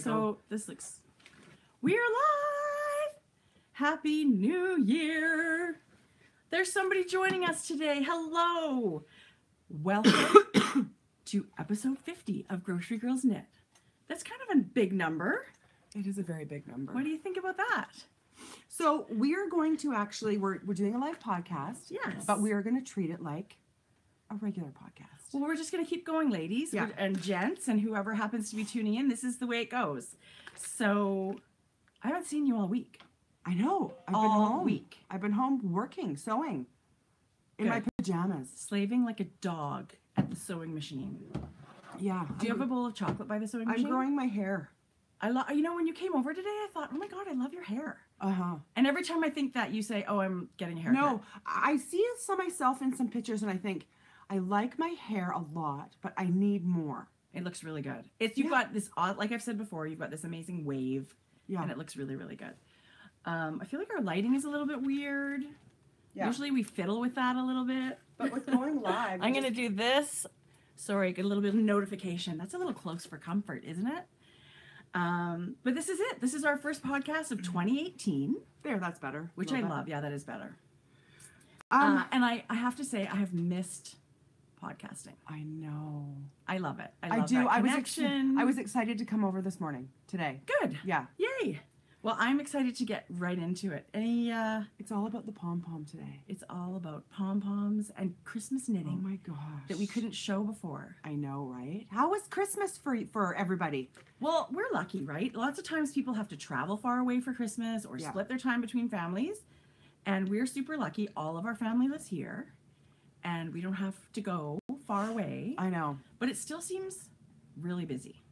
gonna so this looks... We're live! Happy New Year! There's somebody joining us today. Hello! Welcome to episode 50 of Grocery Girls Knit. That's kind of a big number. It is a very big number. What do you think about that? So we are going to actually, we're doing a live podcast. Yes. But we are going to treat it like a regular podcast. Well, we're just going to keep going, ladies and gents and whoever happens to be tuning in. This is the way it goes. So I haven't seen you all week. I know. I've been home. Week. I've been home working, sewing in my pajamas. Slaving like a dog at the sewing machine. Yeah. Do you have a bowl of chocolate by the sewing machine? I'm growing my hair. You know, when you came over today, I thought, oh my God, I love your hair. Uh-huh. And every time I think that, you say, oh, I'm getting a haircut. No, I see some myself in some pictures and I think, I like my hair a lot, but I need more. It looks really good. You've got this odd, like I've said before, you've got this amazing wave. Yeah. And it looks really, really good. I feel like our lighting is a little bit weird. Yeah. Usually we fiddle with that a little bit. But with going live. I'm going to do this. Sorry, get a little bit of notification. That's a little close for comfort, isn't it? But this is it. This is our first podcast of 2018. There, that's better. Which I love. Yeah, that is better. And I have to say, I have missed podcasting. I know. I love it. I love do. I was excited to come over this morning, today. Good. Yeah. Yay. Well, I'm excited to get right into it. It's all about the pom-pom today. It's all about pom-poms and Christmas knitting. Oh my gosh. That we couldn't show before. I know, right? How was Christmas for everybody? Well, we're lucky, right? Lots of times people have to travel far away for Christmas or split their time between families. And we're super lucky. All of our family lives here. And we don't have to go far away. I know. But it still seems really busy.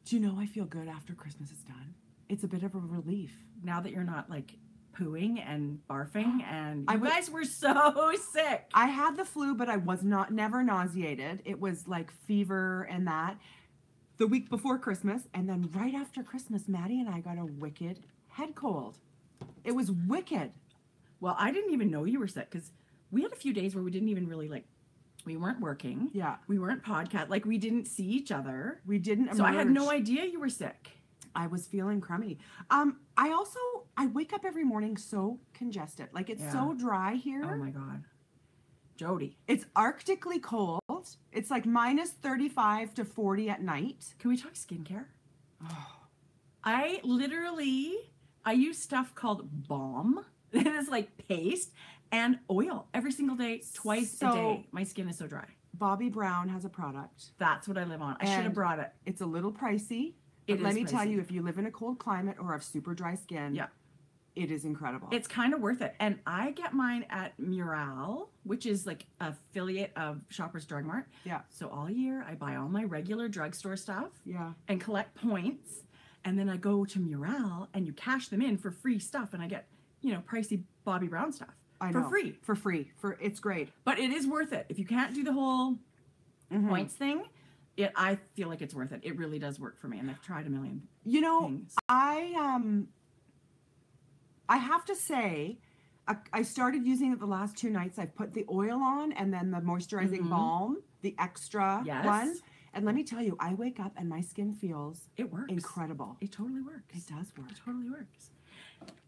Do you know I feel good after Christmas is done? It's a bit of a relief. Now that you're not like pooing and barfing and you guys were so sick. I had the flu, but I was never nauseated. It was like fever and that the week before Christmas. And then right after Christmas, Maddie and I got a wicked head cold. It was wicked. Well, I didn't even know you were sick because we had a few days where we didn't even really we weren't working. Yeah. We weren't we didn't see each other. We didn't emerge. So I had no idea you were sick. I was feeling crummy. I wake up every morning so congested. Like it's so dry here. Oh my God. Jodi. It's arctically cold. It's like minus 35 to 40 at night. Can we talk skincare? Oh. I use stuff called balm. It is like paste and oil every single day, twice a day. My skin is so dry. Bobbi Brown has a product. That's what I live on. I should have brought it. It's a little pricey. But let me tell you, if you live in a cold climate or have super dry skin, it is incredible. It's kind of worth it. And I get mine at Mural, which is like an affiliate of Shoppers Drug Mart. Yeah. So all year I buy all my regular drugstore stuff. Yeah. And collect points. And then I go to Mural and you cash them in for free stuff. And I get, pricey Bobbi Brown stuff. For free. For free. It's great. But it is worth it. If you can't do the whole points thing, I feel like it's worth it. It really does work for me, and I've tried a million things. I have to say, I started using it the last 2 nights. I've put the oil on and then the moisturizing balm, the extra one. And let me tell you, I wake up and my skin feels incredible. It totally works. It does work. It totally works.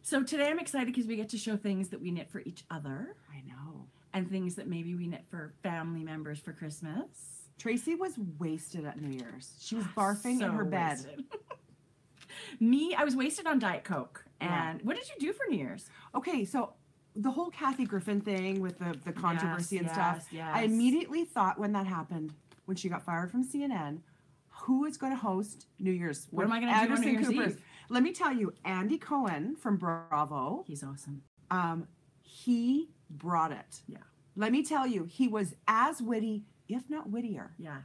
So today I'm excited because we get to show things that we knit for each other. I know. And things that maybe we knit for family members for Christmas. Tracy was wasted at New Year's. She was barfing in her bed. I was wasted on Diet Coke. And what did you do for New Year's? Okay, so the whole Kathy Griffin thing with the controversy and stuff, yes. I immediately thought when that happened, when she got fired from CNN, who is going to host New Year's? What am I going to do on New Year's Eve? Let me tell you, Andy Cohen from Bravo. He's awesome. He brought it. Yeah. Let me tell you, he was as witty, if not wittier. Yeah.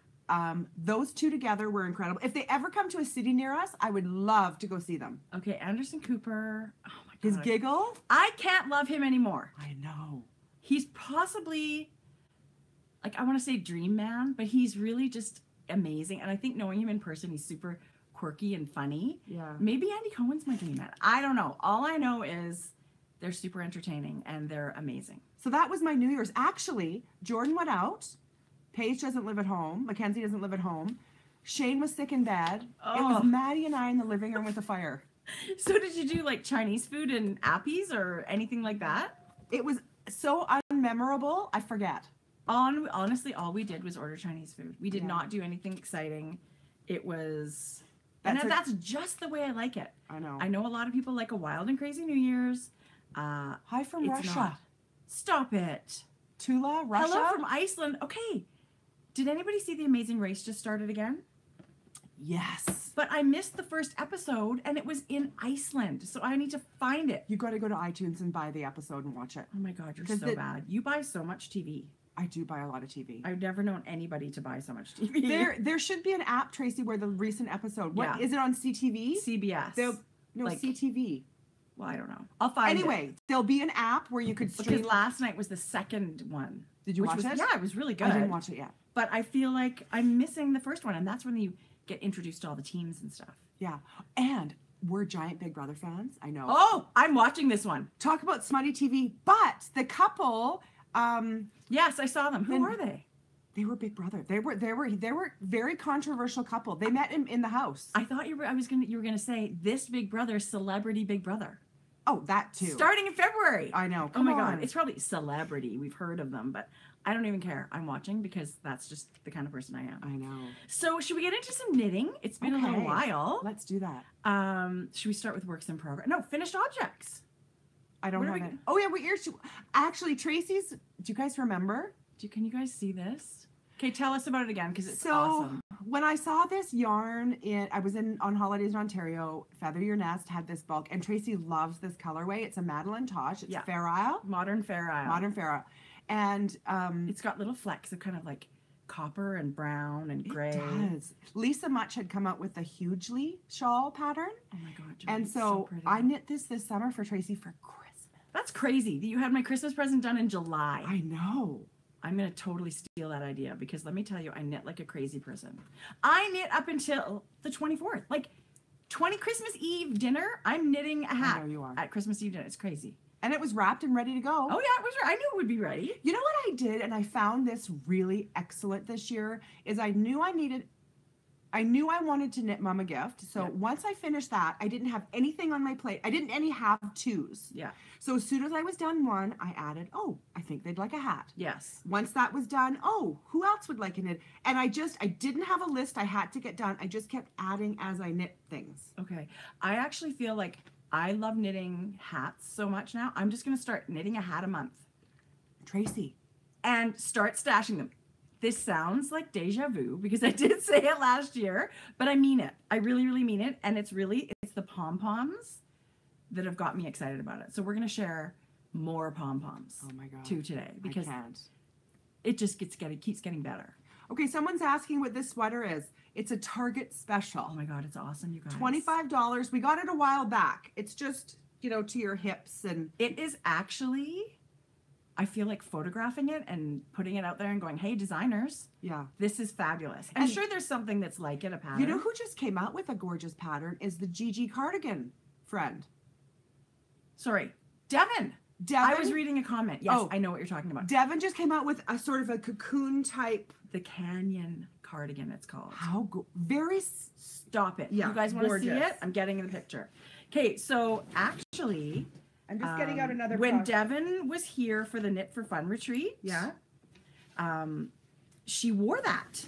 Those two together were incredible. If they ever come to a city near us, I would love to go see them. Okay, Anderson Cooper. Oh my God. His giggle? I can't love him anymore. I know. He's possibly, I want to say dream man, but he's really just amazing. And I think knowing him in person, he's super quirky and funny. Yeah. Maybe Andy Cohen's my dream man. I don't know. All I know is they're super entertaining and they're amazing. So that was my New Year's. Actually, Jordan went out. Paige doesn't live at home. Mackenzie doesn't live at home. Shane was sick in bed. Oh. It was Maddie and I in the living room with a fire. So did you do like Chinese food and appies or anything like that? It was so unmemorable, I forget. Honestly, all we did was order Chinese food. We did not do anything exciting. It was... That's just the way I like it. I know. I know a lot of people like a wild and crazy New Year's. Hi from Russia. Not. Stop it. Tula, Russia. Hello from Iceland. Okay. Did anybody see The Amazing Race just started again? Yes. But I missed the first episode and it was in Iceland. So I need to find it. You got to go to iTunes and buy the episode and watch it. Oh my God, you're so bad. You buy so much TV. I do buy a lot of TV. I've never known anybody to buy so much TV. There should be an app, Tracy, where the recent episode. What is it on CTV? CBS. CTV. Well, I don't know. I'll find it. Anyway, there'll be an app where you could stream. Because last night was the second one. Did you watch it? Yeah, it was really good. I didn't watch it yet. But I feel like I'm missing the first one, and that's when you get introduced to all the teams and stuff. Yeah. And we're giant Big Brother fans. I know. Oh, I'm watching this one. Talk about smutty TV. But the couple... yes, I saw them. Who are they? They were Big Brother. They were very controversial couple. They met in the house. I thought you were gonna say this Big Brother, Celebrity Big Brother. Oh, that too. Starting in February. I know. Come on. God, it's probably Celebrity. We've heard of them, but I don't even care. I'm watching because that's just the kind of person I am. I know. So should we get into some knitting? It's been a little while. Let's do that. Should we start with works in progress? No, finished objects. I don't have it. Oh yeah, actually Tracy's. Do you guys remember? Can you guys see this? Okay, tell us about it again because it's awesome. When I saw this yarn, I was on holidays in Ontario. Feather Your Nest had this bulk, and Tracy loves this colorway. It's a Madeline Tosh. It's Fair Isle. Modern Fair Isle. Modern Fair Isle. And it's got little flecks of kind of like copper and brown and gray. It does. Lisa Much had come out with the hugely shawl pattern. Oh my God, Jodi, and so I knit this summer for Tracy for Christmas. That's crazy that you had my Christmas present done in July. I know. I'm going to totally steal that idea because let me tell you, I knit like a crazy person. I knit up until the 24th. Like Christmas Eve dinner, I'm knitting a hat. I know you are. At Christmas Eve dinner. It's crazy. And it was wrapped and ready to go. Oh yeah, it was. I knew it would be ready. You know what I did, and I found this really excellent this year, is I knew I wanted to knit Mom a gift. So once I finished that, I didn't have anything on my plate. I didn't any have twos. Yeah. So as soon as I was done one, I added, I think they'd like a hat. Yes. Once that was done, who else would like a knit? And I didn't have a list I had to get done. I just kept adding as I knit things. Okay. I actually feel like I love knitting hats so much now. I'm just going to start knitting a hat a month. Tracy. And start stashing them. This sounds like deja vu because I did say it last year, but I mean it. I really, really mean it. And it's the pom-poms that have got me excited about it. So we're going to share more pom-poms too today because it just keeps getting better. Okay, someone's asking what this sweater is. It's a Target special. Oh my God, it's awesome, you guys. $25. We got it a while back. It's just, to your hips. And it is actually, I feel like photographing it and putting it out there and going, hey, designers. Yeah. This is fabulous. I'm sure there's something that's like it, a pattern. You know who just came out with a gorgeous pattern is the Gigi Cardigan friend. Sorry, Devin. I was reading a comment. Yes, I know what you're talking about. Devin just came out with a sort of a cocoon type. The Canyon cardigan, it's called. How Stop it. Yeah, you guys want to see it? I'm getting in the picture. Okay, so actually, I'm just getting out another. When Devin was here for the Knit for Fun retreat, she wore that.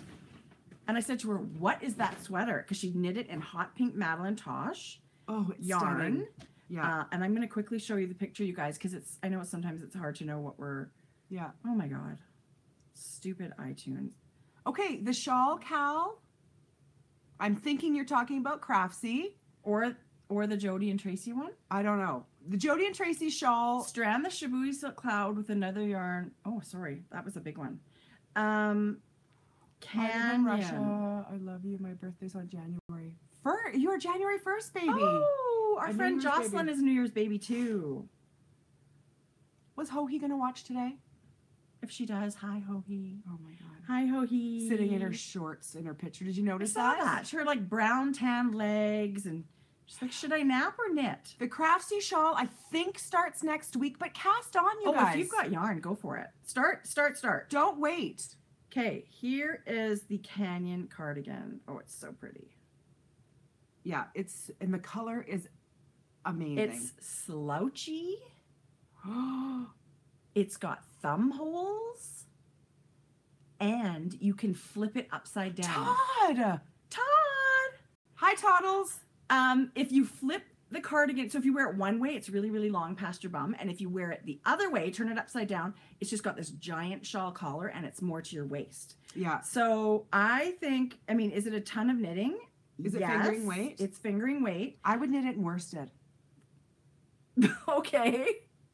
And I said to her, what is that sweater? Because she knit it in hot pink Madeline Tosh yarn. Stunning. Yeah. And I'm going to quickly show you the picture, you guys, because I know sometimes it's hard to know what we're. Yeah. Oh my God. Stupid iTunes. Okay, the shawl, Cal. I'm thinking you're talking about Craftsy. Or the Jodi and Tracy one? I don't know. The Jodi and Tracy shawl. Strand the Shibui silk cloud with another yarn. Oh, sorry. That was a big one. Canyon. Russia. I love you. My birthday's on January. You're January 1st, baby. Oh, our friend Jocelyn is New Year's baby too. Was Ho-Hee going to watch today? If she does, hi Ho-Hee. Oh my God. Hi Ho-Hee. Sitting in her shorts in her picture. Did you notice that? Her like brown tan legs and she's like, should I nap or knit? The Craftsy shawl I think starts next week, but cast on you guys. If you've got yarn, go for it. Start. Don't wait. Okay, here is the Canyon cardigan. Oh, it's so pretty. Yeah, and the color is amazing. It's slouchy. It's got thumb holes. And you can flip it upside down. Todd! Hi, Toddles! If you flip the cardigan, so if you wear it one way, it's really, really long past your bum. And if you wear it the other way, turn it upside down, it's just got this giant shawl collar and it's more to your waist. Yeah. So I think, I mean, is it a ton of knitting? Is it fingering weight? It's fingering weight. I would knit it in worsted. Okay.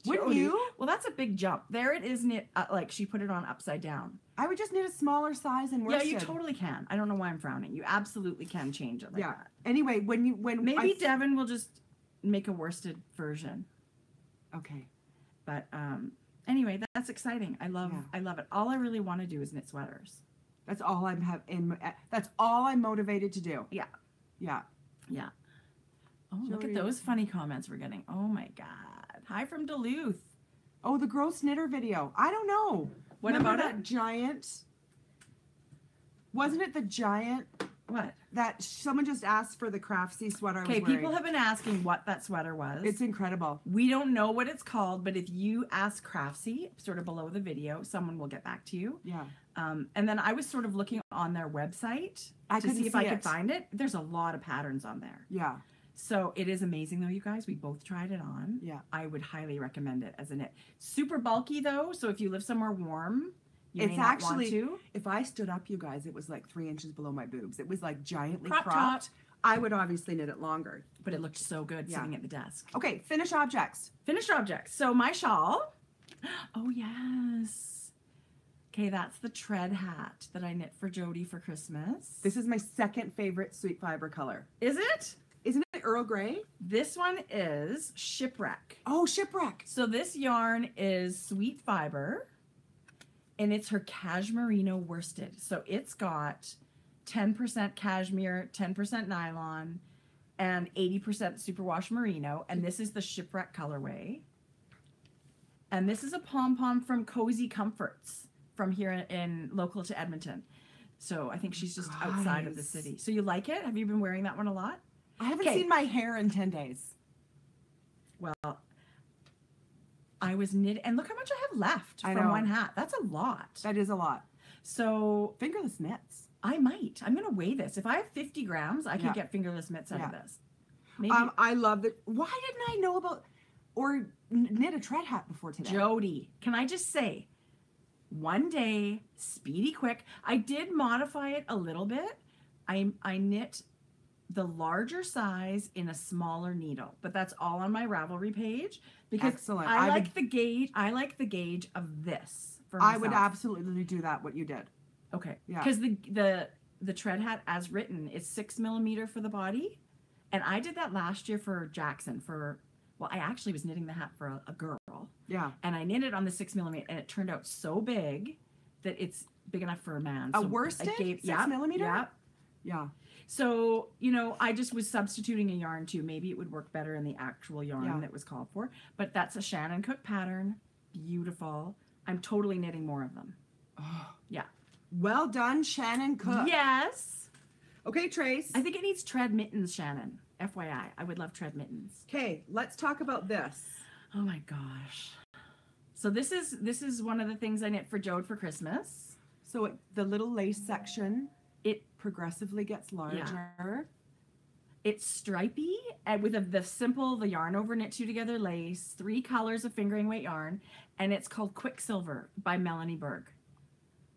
Wouldn't Jodi. you? Well, that's a big jump. There it is knit, like she put it on upside down. I would just knit a smaller size in worsted. Yeah, you totally can. I don't know why I'm frowning. You absolutely can change it like that. Anyway, when maybe Devin will just make a worsted version. Okay. But anyway, that's exciting. I love it. All I really want to do is knit sweaters. That's all that's all I'm motivated to do. Yeah. Yeah. Yeah. Oh, look at those funny comments we're getting. Oh my God. Hi from Duluth. Oh, the gross knitter video. I don't know. What Remember about that it? giant? Wasn't it the giant? What? That someone just asked for the Craftsy sweater I was Okay, wearing. people have been asking what that sweater was. It's incredible. We don't know what it's called, but if you ask Craftsy, sort of below the video, someone will get back to you. Yeah. And then I was sort of looking on their website to see if I could find it. There's a lot of patterns on there. Yeah. So it is amazing though, you guys. We both tried it on. Yeah. I would highly recommend it as a knit. Super bulky though, so if you live somewhere warm, you may not actually, want to. If I stood up, you guys, it was like 3 inches below my boobs. It was like giantly Crop cropped. top. I would obviously knit it longer. But it looked so good sitting at the desk. Okay, finished objects. Finished objects. So my shawl. Oh yes. Okay, that's the tread hat that I knit for Jodi for Christmas. This is my second favorite sweet fiber color. Is it? Isn't it Earl Grey? This one is Shipwreck. Oh, Shipwreck. So this yarn is sweet fiber, and it's her cashmerino worsted. So it's got 10% cashmere, 10% nylon, and 80% superwash merino. And this is the Shipwreck colorway. And this is a pom-pom from Cozy Comforts from here in local to Edmonton. So I think she's just outside of the city. So you like it? Have you been wearing that one a lot? I haven't seen my hair in 10 days. Well, I was knitting, and look how much I have left from one hat. That's a lot. That is a lot. So fingerless mitts. I might. I'm going to weigh this. If I have 50 grams, I can get fingerless mitts out of this. Maybe. I love that. Why didn't I know about or knit a tread hat before today? Jodi, can I just say, one day, speedy quick. I did modify it a little bit. I knit the larger size in a smaller needle, but that's all on my Ravelry page because excellent. I like the gauge. I like the gauge of this. For I would absolutely do that. What you did. Okay. Yeah. Because the tread hat as written is 6 millimeter for the body, and I did that last year for Jackson. I actually was knitting the hat for a girl. Yeah. And I knit it on the 6 millimeter, and it turned out so big that it's big enough for a man. A worsted? 6 millimeter? Yeah. Yeah. So, I just was substituting a yarn too. Maybe it would work better in the actual yarn that was called for. But that's a Shannon Cook pattern. Beautiful. I'm totally knitting more of them. Oh. Yeah. Well done, Shannon Cook. Yes. Okay, Trace. I think it needs tread mittens, Shannon. FYI. I would love tread mittens. Okay, let's talk about this. Oh my gosh. So this is one of the things I knit for Jode for Christmas. So the little lace section, it progressively gets larger. Yeah. It's stripy and with the yarn over knit 2 together lace, 3 colors of fingering weight yarn, and it's called Quicksilver by Melanie Berg.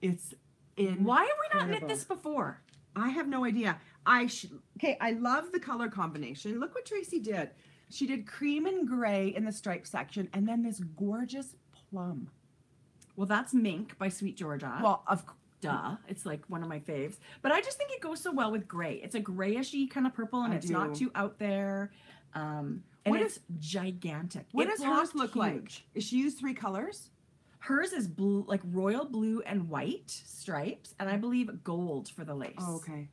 It's incredible. Why have we not knit this before? I have no idea. I love the color combination. Look what Tracy did. She did cream and gray in the stripe section, and then this gorgeous plum. Well, that's Mink by Sweet Georgia. Well, duh. It's like one of my faves. But I just think it goes so well with gray. It's a grayishy kind of purple, and it's not too out there. And it's gigantic. What does hers look like? Is she used 3 colors? Hers is blue, like royal blue and white stripes, and I believe gold for the lace. Oh, okay.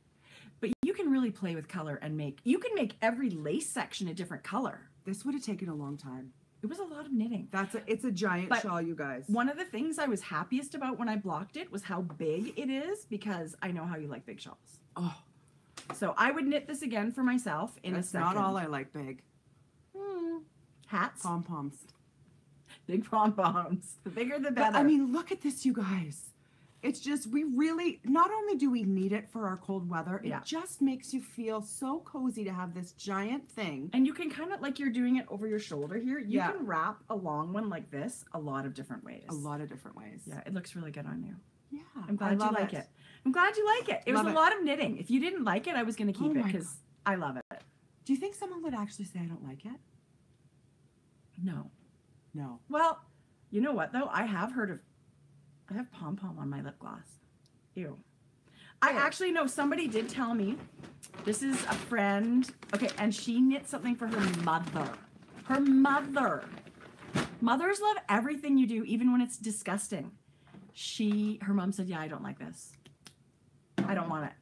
But you can really play with color and you can make every lace section a different color. This would have taken a long time. It was a lot of knitting. It's a giant shawl, you guys. One of the things I was happiest about when I blocked it was how big it is, because I know how you like big shawls. Oh. So I would knit this again for myself in a second. That's not all I like big. Hats. Pom-poms. Big pom-poms. The bigger the better. But, I mean, look at this, you guys. It's just, we really, not only do we need it for our cold weather, it just makes you feel so cozy to have this giant thing. And you can kind of, like you're doing it over your shoulder here, you can wrap a long one like this a lot of different ways. A lot of different ways. Yeah, it looks really good on you. Yeah. I'm glad you like it. I'm glad you like it. It was a lot of knitting. If you didn't like it, I was going to keep it because I love it. Do you think someone would actually say I don't like it? No. No. Well, you know what, though? I have pom-pom on my lip gloss. Ew. I actually know somebody did tell me, this is a friend, okay, and she knit something for her mother. Her mother. Mothers love everything you do, even when it's disgusting. Her mom said, yeah, I don't like this. I don't want it.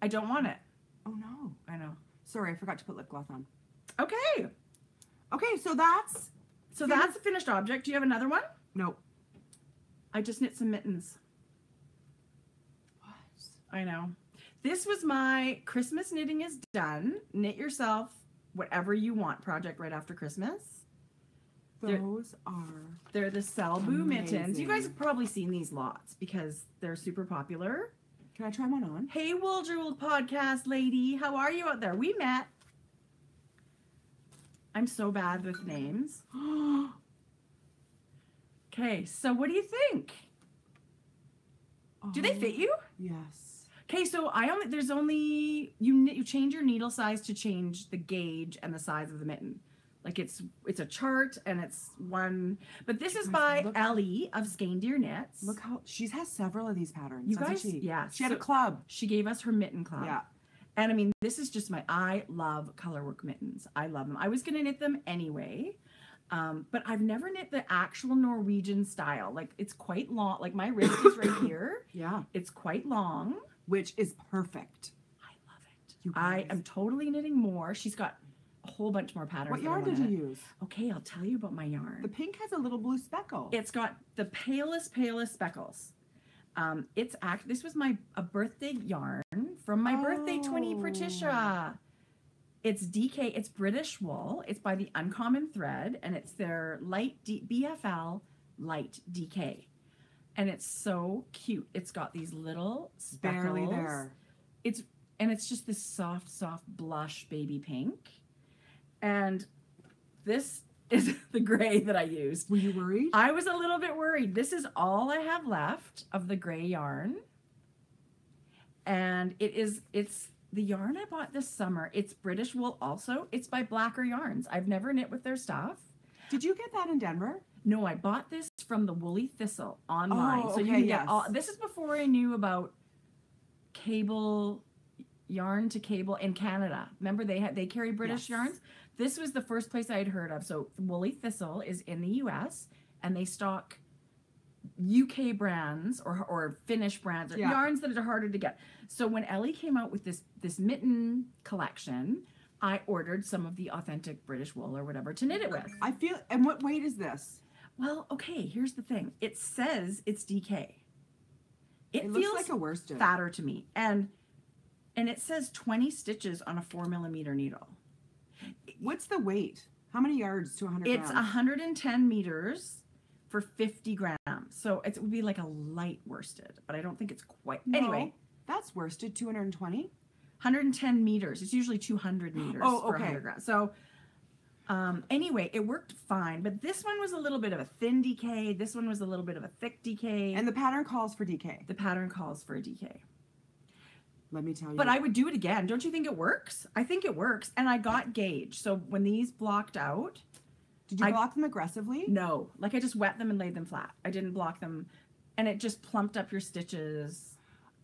I don't want it. Oh, no. I know. Sorry, I forgot to put lip gloss on. Okay. Okay, so that's the finished object. Do you have another one? No. I just knit some mittens. What? I know. This was my Christmas knitting is done. Knit yourself whatever you want project right after Christmas. They're the Selbu mittens. You guys have probably seen these lots because they're super popular. Can I try one on? Hey, Wool Jewel podcast lady. How are you out there? We met. I'm so bad with names. Okay, so what do you think? Do they fit you? Yes. Okay, so you change your needle size to change the gauge and the size of the mitten. Like it's a chart and it's one, but this is by Ellie of Skein-Deer Knits. Look how she has several of these patterns. You guys, yeah. She had a club. She gave us her mitten club. Yeah. And I mean, this is just I love colorwork mittens. I love them. I was going to knit them anyway. But I've never knit the actual Norwegian style. Like it's quite long. Like my wrist is right here. Yeah. It's quite long. Which is perfect. I love it. I am totally knitting more. She's got a whole bunch more patterns. What yarn did you use? Okay, I'll tell you about my yarn. The pink has a little blue speckle. It's got the palest speckles. This was a birthday yarn from my birthday twinnie Patricia. It's DK, it's British wool. It's by the Uncommon Thread, and it's their BFL light DK. And it's so cute. It's got these little speckles. Barely there. It's just this soft blush baby pink. And this is the gray that I used. Were you worried? I was a little bit worried. This is all I have left of the gray yarn. And it's the yarn I bought this summer. It's British wool also. It's by Blacker Yarns. I've never knit with their stuff. Did you get that in Denver? No, I bought this from the Woolly Thistle online. Oh, so you can get this is before I knew about cable yarn to cable in Canada. Remember they carry British yarns? This was the first place I had heard of. So Woolly Thistle is in the US and they stock UK brands or Finnish brands or yarns that are harder to get. So when Ellie came out with this mitten collection, I ordered some of the authentic British wool or whatever to knit it with. And what weight is this? Well, okay, here's the thing. It says it's DK. It feels looks like a worsted. Fatter to me. And it says 20 stitches on a 4mm needle. What's the weight? How many yards to 100 grams? It's 110 meters for 50 grams. So it would be like a light worsted, but I don't think it's quite. No, anyway. That's worsted, 220? 110 meters. It's usually 200 meters for 100 grams. So anyway, it worked fine, but this one was a little bit of a thin DK. This one was a little bit of a thick DK. And the pattern calls for DK. The pattern calls for a DK. Let me tell you. But I would do it again. Don't you think it works? I think it works. And I got gauge. So when these blocked out. Did you block them aggressively? No. Like I just wet them and laid them flat. I didn't block them. And it just plumped up your stitches.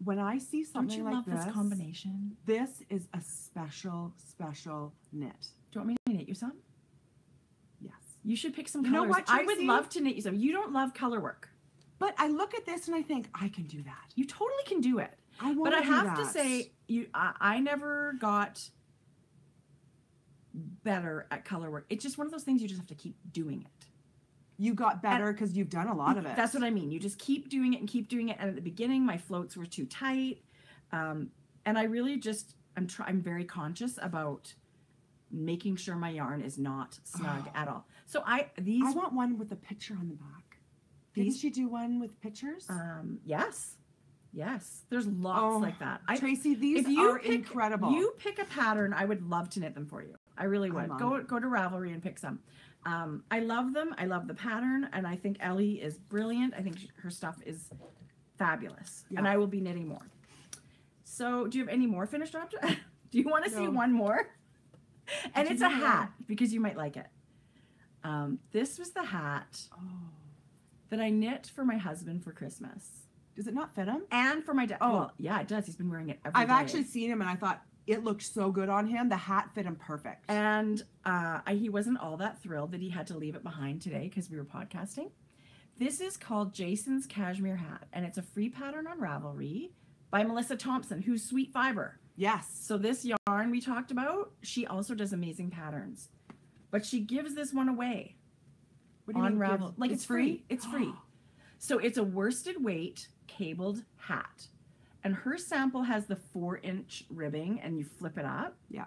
When I see something like this. Don't you love this combination? This is a special knit. Do you want me to knit you some? Yes. You should pick some colors. You know what, Tracy? I would love to knit you some. You don't love color work. But I look at this and I think, I can do that. You totally can do it. I have to say, I never got better at color work. It's just one of those things you just have to keep doing it. You got better because you've done a lot of it. That's what I mean. You just keep doing it and keep doing it. And at the beginning, my floats were too tight. And I really just, I'm very conscious about making sure my yarn is not snug at all. So I want one with a picture on the back. Didn't you do one with pictures? Yes. There's lots like that. Tracy, these are incredible. You pick a pattern, I would love to knit them for you. I really would. Go to Ravelry and pick some. I love them. I love the pattern, and I think Ellie is brilliant. I think her stuff is fabulous, and I will be knitting more. So, do you have any more finished objects? Do you want to see one more? And it's a hat, because you might like it. This was the hat that I knit for my husband for Christmas. Does it not fit him? And for my dad. Oh, well, yeah, it does. He's been wearing it every day. I've actually seen him, and I thought it looked so good on him. The hat fit him perfect. And he wasn't all that thrilled that he had to leave it behind today because we were podcasting. This is called Jason's Cashmere Hat, and it's a free pattern on Ravelry by Melissa Thompson, who's Sweet Fiber. Yes. So this yarn we talked about, she also does amazing patterns. But she gives this one away on Ravel. Like, it's free. It's free. So it's a worsted weight cabled hat. And her sample has the 4-inch ribbing, and you flip it up. Yeah.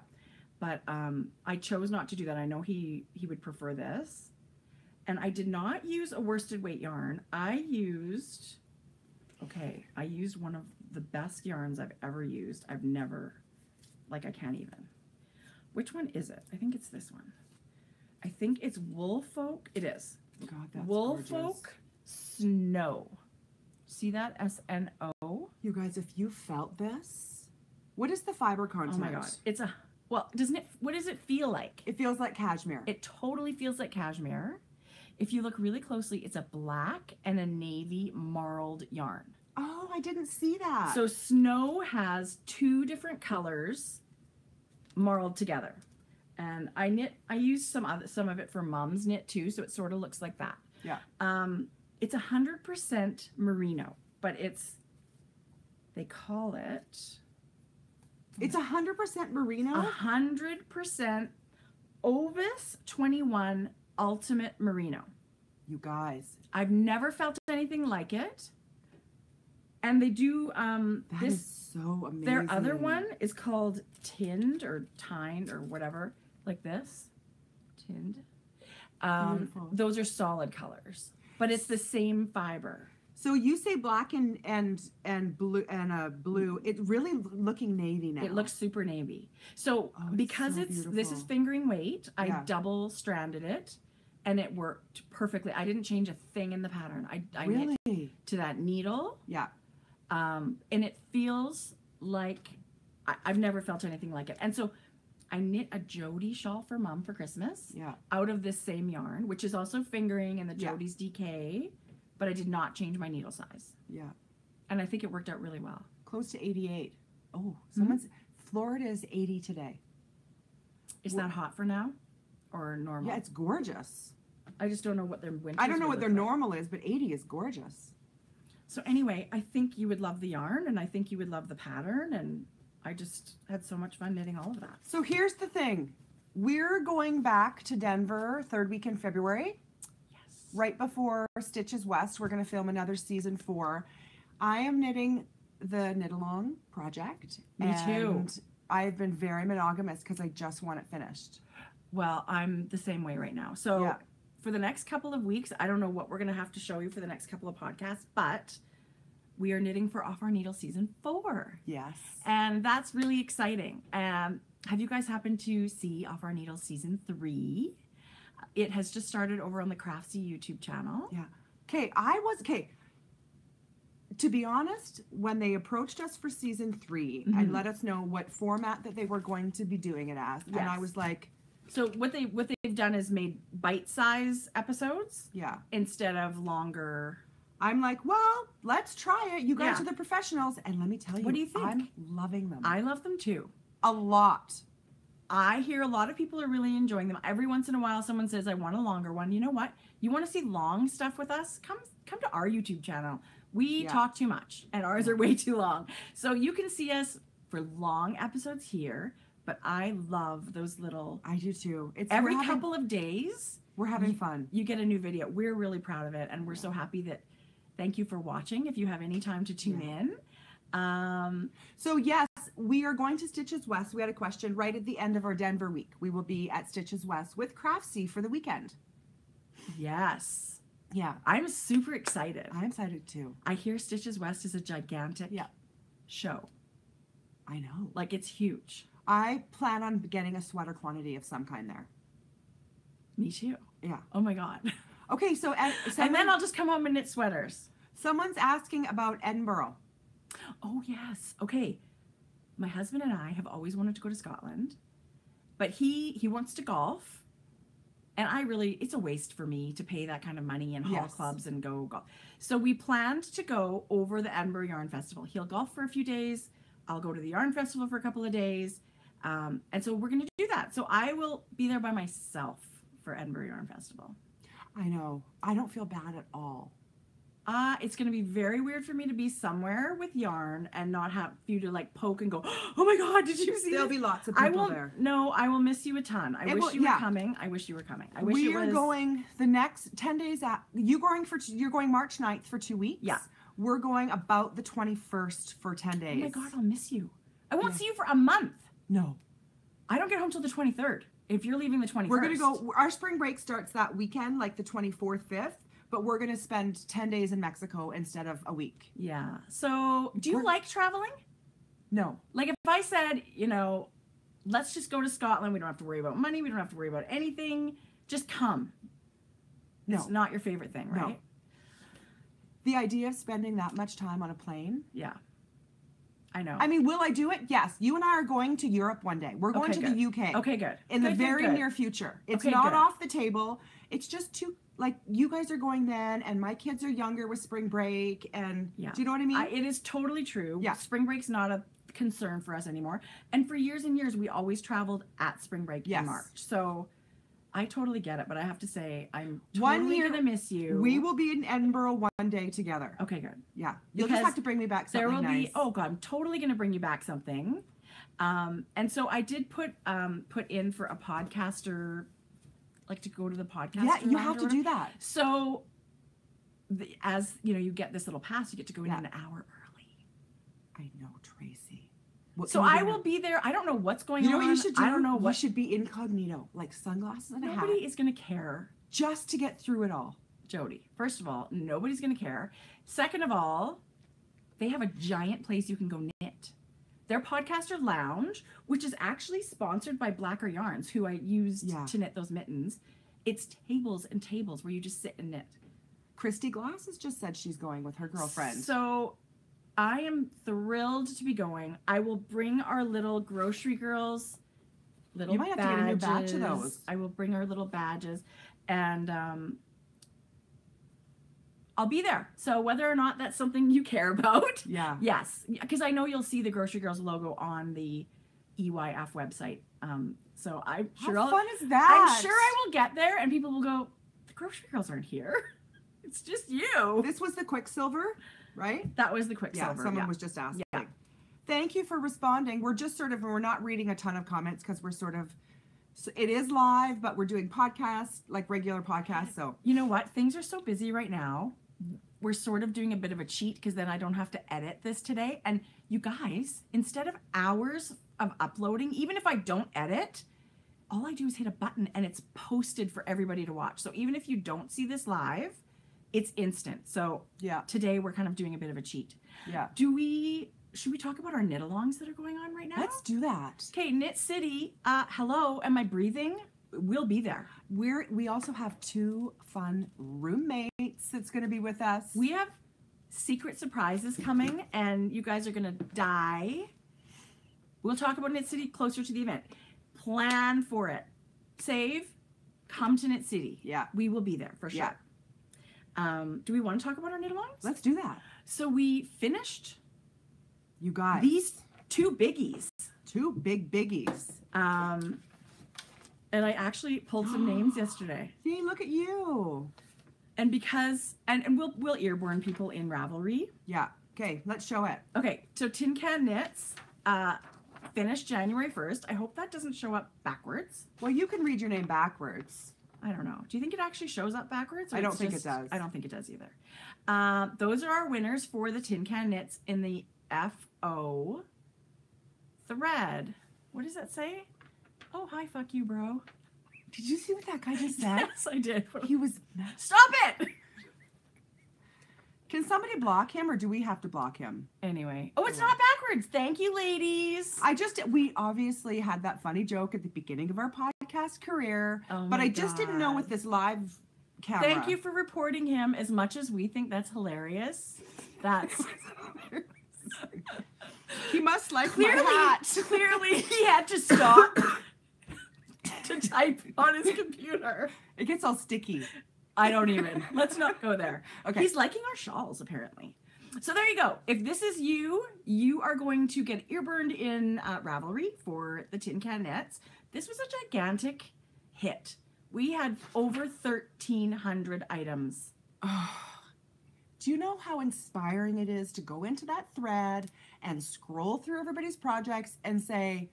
But I chose not to do that. I know he would prefer this. And I did not use a worsted weight yarn. I used one of the best yarns I've ever used. I've never, I can't even. Which one is it? I think it's this one. I think it's Woolfolk. It is. God, that's Woolfolk gorgeous. Snow. See that? S-N-O. You guys, if you felt this, what is the fiber content? Oh my God. What does it feel like? It feels like cashmere. It totally feels like cashmere. If you look really closely, it's a black and a navy marled yarn. Oh, I didn't see that. So Snow has 2 different colors marled together. And I used some of it for Mom's knit too, so it sort of looks like that. Yeah. It's 100% merino, but they call it. It's 100% merino? 100% Ovis 21 Ultimate Merino. You guys. I've never felt anything like it. And they do that is so amazing. Their other one is called Tinned or Tined or whatever, like this. Tinned. Those are solid colors, but it's the same fiber. So you say black and blue and blue. It's really looking navy now. It looks super navy. So because this is fingering weight, I double stranded it, and it worked perfectly. I didn't change a thing in the pattern. I really knit to that needle. Yeah. And it feels like I've never felt anything like it. And so I knit a Jodi shawl for Mom for Christmas. Yeah. Out of this same yarn, which is also fingering and the Jodi's DK, but I did not change my needle size. Yeah. And I think it worked out really well. Close to 88. Oh, Florida is 80 today. Is that hot for now or normal? Yeah, it's gorgeous. I just don't know what their winter. I don't know what their normal is, but 80 is gorgeous. So anyway, I think you would love the yarn, and I think you would love the pattern, and I just had so much fun knitting all of that. So here's the thing. We're going back to Denver 3rd week in February. Yes. Right before Stitches West, we're going to film another season 4. I am knitting the Knit Along project. Me too. And I've been very monogamous because I just want it finished. Well, I'm the same way right now. So for the next couple of weeks, I don't know what we're going to have to show you for the next couple of podcasts, but we are knitting for Off Our Needle season 4. Yes. And that's really exciting. Have you guys happened to see Off Our Needle season 3? It has just started over on the Craftsy YouTube channel. Yeah. Okay. To be honest, when they approached us for season 3 and let us know what format that they were going to be doing it as, and I was like, so what they've done is made bite-size episodes, instead of longer. I'm like, well, let's try it. You guys are the professionals, and let me tell you, what do you think? I'm loving them. I love them too, a lot. I hear a lot of people are really enjoying them. Every once in a while, someone says, "I want a longer one." You know what? You want to see long stuff with us? Come to our YouTube channel. We talk too much, and ours are way too long. So you can see us for long episodes here. but I love those little. I do too. It's every couple of days. We're having fun. You get a new video. We're really proud of it, and we're so happy that. Thank you for watching. If you have any time to tune in. So yes, we are going to Stitches West. We had a question right at the end of our Denver week. We will be at Stitches West with Craftsy for the weekend. Yes. Yeah. I'm super excited. I'm excited too. I hear Stitches West is a gigantic show. I know. Like, it's huge. I plan on getting a sweater quantity of some kind there. Me too. Yeah. Oh my God. Okay, so and then I'll just come home and knit sweaters. Someone's asking about Edinburgh. Oh yes. Okay. My husband and I have always wanted to go to Scotland, but he wants to golf, and it's a waste for me to pay that kind of money and haul clubs and go golf. So we planned to go over the Edinburgh Yarn Festival. He'll golf for a few days. I'll go to the Yarn Festival for a couple of days, and so we're going to do that. So I will be there by myself for Edinburgh Yarn Festival. I know. I don't feel bad at all. It's going to be very weird for me to be somewhere with yarn and not have you to like poke and go, oh my God, did you see There'll be lots of people there. No, I will miss you a ton. I wish you were coming. I wish you were coming. I wish we are going the next 10 days. You're going March 9th for 2 weeks. Yeah. We're going about the 21st for 10 days. Oh my God, I'll miss you. I won't see you for a month. No. I don't get home till the 23rd. If you're leaving the 21st. We're going to go, our spring break starts that weekend, like the 24th, 5th, but we're going to spend 10 days in Mexico instead of a week. Yeah. So do you like traveling? No. Like if I said, let's just go to Scotland. We don't have to worry about money. We don't have to worry about anything. Just come. No. It's not your favorite thing, right? No. The idea of spending that much time on a plane. Yeah. I know. I mean, will I do it? Yes. You and I are going to Europe one day. We're going to the UK. Okay, good. In the very near future. It's not off the table. It's just too, like, you guys are going then, and my kids are younger with spring break, and do you know what I mean? It is totally true. Yeah. Spring break's not a concern for us anymore. And for years and years, we always traveled at spring break in March. So I totally get it, but I have to say, I'm totally going to miss you. We will be in Edinburgh one day together. Okay, good. Yeah. You'll just have to bring me back something nice. Oh God, I'm totally going to bring you back something. And so I did put in for a podcaster, like to go to the podcast. Yeah, you have to do that. So as you get this little pass, you get to go in an hour early. I know, Tracy. So I will be there. I don't know what's going on. You know what you should do? I don't know what. You should be incognito, like sunglasses and a hat. Nobody is going to care. Just to get through it all. Jodi, first of all, nobody's going to care. Second of all, they have a giant place you can go knit. Their Podcaster Lounge, which is actually sponsored by Blacker Yarns, who I used to knit those mittens. It's tables and tables where you just sit and knit. Christy Glasses just said she's going with her girlfriend. So I am thrilled to be going. I will bring our little grocery girls little badges. You might have to get a new batch of those. I will bring our little badges, and I'll be there. So whether or not that's something you care about, yes, because I know you'll see the Grocery Girls logo on the EYF website. So I'm sure How fun is that? I'm sure I will get there, and people will go, the Grocery Girls aren't here. It's just you. This was the Quicksilver, right? That was the Quicksilver. Yeah, someone was just asking. Yeah. Thank you for responding. We're just we're not reading a ton of comments because we're it is live, but we're doing podcasts, like regular podcasts. So you know what? Things are so busy right now. We're sort of doing a bit of a cheat because then I don't have to edit this today. And you guys, instead of hours of uploading, even if I don't edit, all I do is hit a button and it's posted for everybody to watch. So even if you don't see this live, it's instant. So today we're kind of doing a bit of a cheat. Yeah. Should we talk about our knit-alongs that are going on right now? Let's do that. Okay, Knit City. Hello, am I breathing? We'll be there. We also have 2 fun roommates that's going to be with us. We have secret surprises coming, and you guys are going to die. We'll talk about Knit City closer to the event. Plan for it. Save. Come to Knit City. Yeah. We will be there for sure. Yeah. Do we want to talk about our knit-alongs? Let's do that. So we finished. You guys. These 2 biggies. 2 big biggies. And I actually pulled some names yesterday. See, look at you. And because, and we'll earborn people in Ravelry. Yeah. Okay, let's show it. Okay, so Tin Can Knits. finished January 1st. I hope that doesn't show up backwards. Well, you can read your name backwards. I don't know. Do you think it actually shows up backwards? I don't think it does. I don't think it does either. Those are our winners for the Tin Can Knits in the FO thread. What does that say? Oh, hi, fuck you, bro. Did you see what that guy just said? Yes, I did. He was... Stop it! Can somebody block him, or do we have to block him? Anyway. Oh, it's not backwards. Thank you, ladies. We obviously had that funny joke at the beginning of our podcast career, but I just didn't know with this live camera. Thank you for reporting him. As much as we think that's hilarious, that's... He must like my hat. Clearly, he had to stop to type on his computer. It gets all sticky. I don't even. Let's not go there. Okay. He's liking our shawls, apparently. So there you go. If this is you, you are going to get ear-burned in Ravelry for the Tin Can Knits. This was a gigantic hit. We had over 1,300 items. Oh, do you know how inspiring it is to go into that thread and scroll through everybody's projects and say,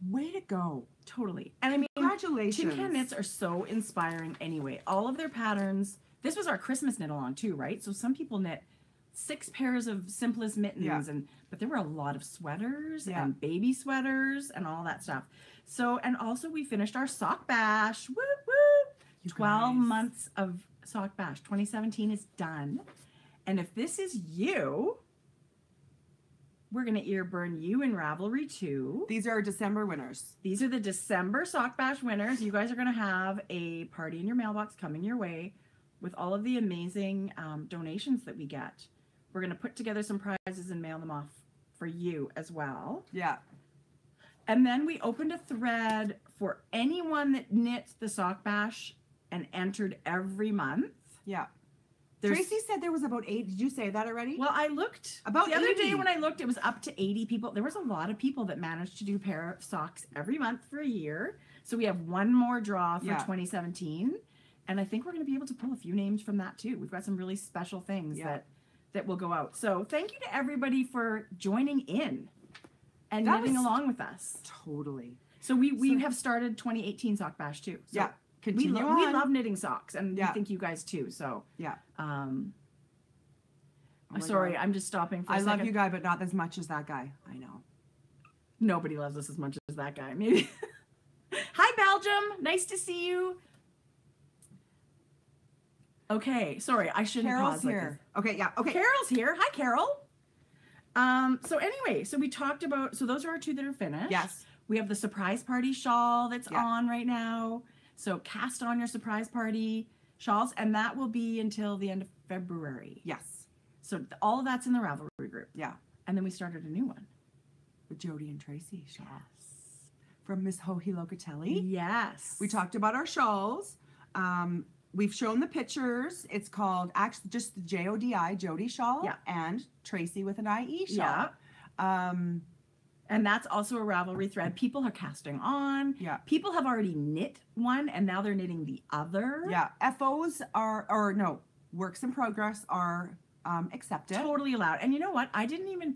way to go. Totally. And I mean, congratulations. Tin Can Knits are so inspiring anyway. All of their patterns. This was our Christmas knit along too, right? So some people knit 6 pairs of simplest mittens, but there were a lot of sweaters and baby sweaters and all that stuff. So, and also we finished our sock bash. Woo woo! 12 months of sock bash. 2017 is done. And if this is you, we're going to ear burn you in Ravelry too. These are our December winners. These are the December Sock Bash winners. You guys are going to have a party in your mailbox coming your way with all of the amazing donations that we get. We're going to put together some prizes and mail them off for you as well. Yeah. And then we opened a thread for anyone that knits the Sock Bash and entered every month. Yeah. Tracy said there was about 8. Did you say that already? Well, I looked. About the other 80. day when I looked, it was up to 80 people. There was a lot of people that managed to do a pair of socks every month for a year. So we have one more draw for 2017. And I think we're going to be able to pull a few names from that too. We've got some really special things that will go out. So thank you to everybody for joining in and knitting along with us. Totally. So we have started 2018 Sock Bash too. So continue on. We love knitting socks, and we think you guys too. So sorry, God. I'm just stopping for a second. I love you guy, but not as much as that guy. I know. Nobody loves us as much as that guy. Maybe. Hi, Belgium. Nice to see you. Okay, sorry, I shouldn't pause here. Like this. Okay, yeah. Okay. Carol's here. Hi, Carol. So anyway, so we talked about, so those are our 2 that are finished. Yes. We have the surprise party shawl that's on right now. So cast on your surprise party shawls, and that will be until the end of February. Yes. So all of that's in the Ravelry group. Yeah. And then we started a new one. With Jodi and Tracy shawls. From Miss Hohi Locatelli. Yes. We talked about our shawls. We've shown the pictures. It's called actually just the Jodi, Jodi shawl, and Tracy with an IE shawl. Yeah. And that's also a Ravelry thread. People are casting on. Yeah. People have already knit one, and now they're knitting the other. Yeah. FOs are, or no, works in progress are accepted. Totally allowed. And you know what? I didn't even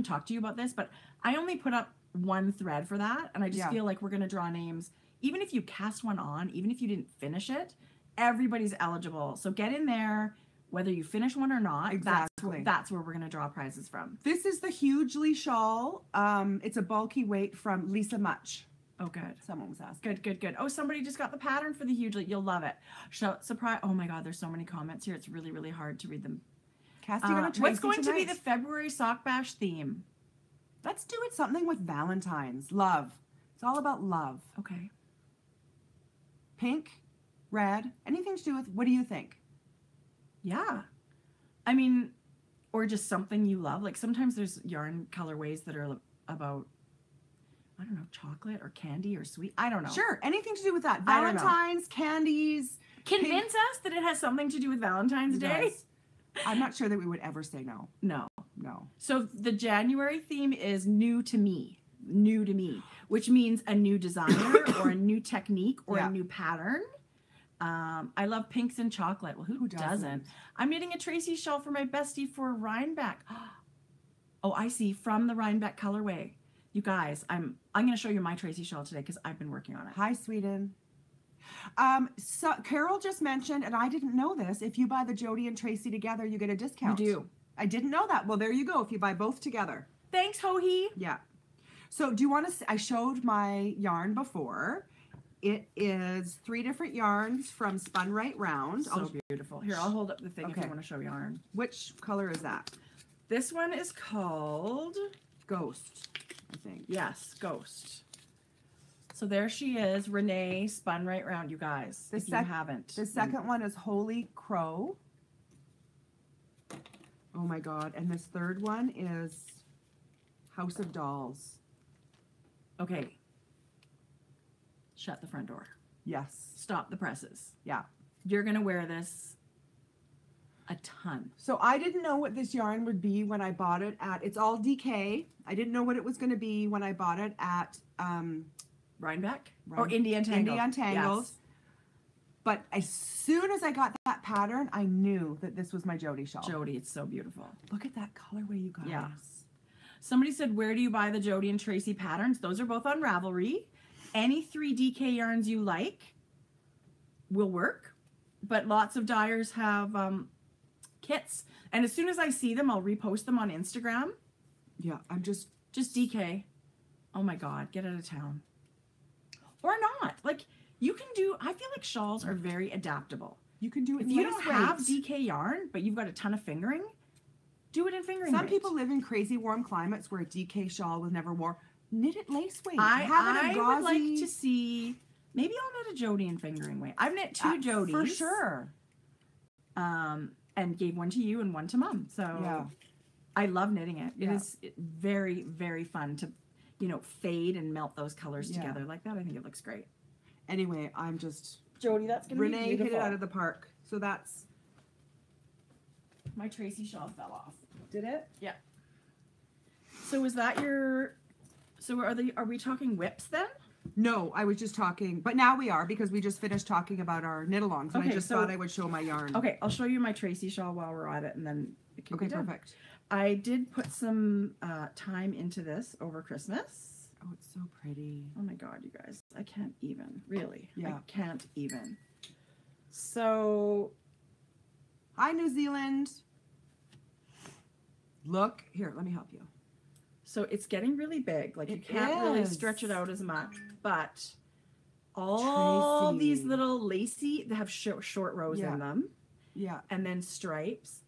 talk to you about this, but I only put up one thread for that. And I just feel like we're going to draw names. Even if you cast one on, even if you didn't finish it, everybody's eligible. So get in there. Whether you finish one or not, exactly. That's where we're going to draw prizes from. This is the Hugely shawl. It's a bulky weight from Lisa Much. Oh, good. Someone was asking. Good. Oh, somebody just got the pattern for the Hugely. You'll love it. Surprise. Oh, my God. There's so many comments here. It's really, really hard to read them. Casting on a Tracy what's going tonight. to be the February Sock Bash theme? Let's do it something with Valentine's. Love. It's all about love. Okay. Pink, red, anything to do with, what do you think? Yeah. I mean, or just something you love. Like sometimes there's yarn colorways that are about, I don't know, chocolate or candy or sweet. I don't know. Sure. Anything to do with that. Valentine's, candies. Convince us that it has something to do with Valentine's Day. I'm not sure that we would ever say no. No. No. So the January theme is new to me, which means a new designer or a new technique or a new pattern. I love pinks and chocolate. Well, who doesn't? I'm knitting a Tracy shawl for my bestie for Rhinebeck. Oh, I see. From the Rhinebeck colorway. You guys, I'm going to show you my Tracy shawl today because I've been working on it. Hi, Sweden. So Carol just mentioned, and I didn't know this, if you buy the Jodi and Tracy together, you get a discount. You do. I didn't know that. Well, there you go. If you buy both together. Thanks, Hohi. Yeah. So do you want to, I showed my yarn before. It is 3 different yarns from Spun Right Round. So beautiful. Here, I'll hold up the thing if you want to show yarn. Which color is that? This one is called Ghost, I think. Yes, Ghost. So there she is, Renee, Spun Right Round, you guys, if you haven't. The second one is Holy Crow. Oh my God. And this third one is House of Dolls. Okay. Shut the front door. Yes. Stop the presses. Yeah. You're going to wear this a ton. So I didn't know what this yarn would be when I bought it at, it's all DK. I didn't know what it was going to be when I bought it at Rhinebeck? Or Indian Tangle. Indian Tangles. Yes. But as soon as I got that pattern, I knew that this was my Jodi shawl. Jodi, it's so beautiful. Look at that colorway, you guys. Yeah. Somebody said, where do you buy the Jodi and Tracy patterns? Those are both on Ravelry. Any 3 DK yarns you like will work, but lots of dyers have kits. And as soon as I see them, I'll repost them on Instagram. Yeah, I'm just DK. Oh my God, get out of town. Or not. Like, you can do, I feel like shawls are very adaptable. You can do it if you don't have DK yarn, but you've got a ton of fingering, do it in fingering. Some people live in crazy warm climates where a DK shawl was never worn. Knit it lace weight. I would like to see, maybe I'll knit a Jodi in fingering weight. I've knit 2 Jodis. For sure. And gave one to you and one to Mom. So yeah. I love knitting it. It is very, very fun to, you know, fade and melt those colors together like that. I think it looks great. Anyway, I'm just... Jodi, that's going to be beautiful. Renee hit it out of the park. So that's... My Tracy shawl fell off. Did it? Yeah. So is that your... So are we talking whips then? No, I was just talking, but now we are because we just finished talking about our knit-alongs, and I just thought I would show my yarn. Okay, I'll show you my Tracy shawl while we're at it, and then it can be done. Perfect. I did put some time into this over Christmas. Oh, it's so pretty. Oh my God, you guys, I can't even, really. Yeah. I can't even. So. Hi, New Zealand. Look, here, let me help you. So it's getting really big. Like, you can't really stretch it out as much, but all these little lacy, they have short rows in them. Yeah. And then stripes.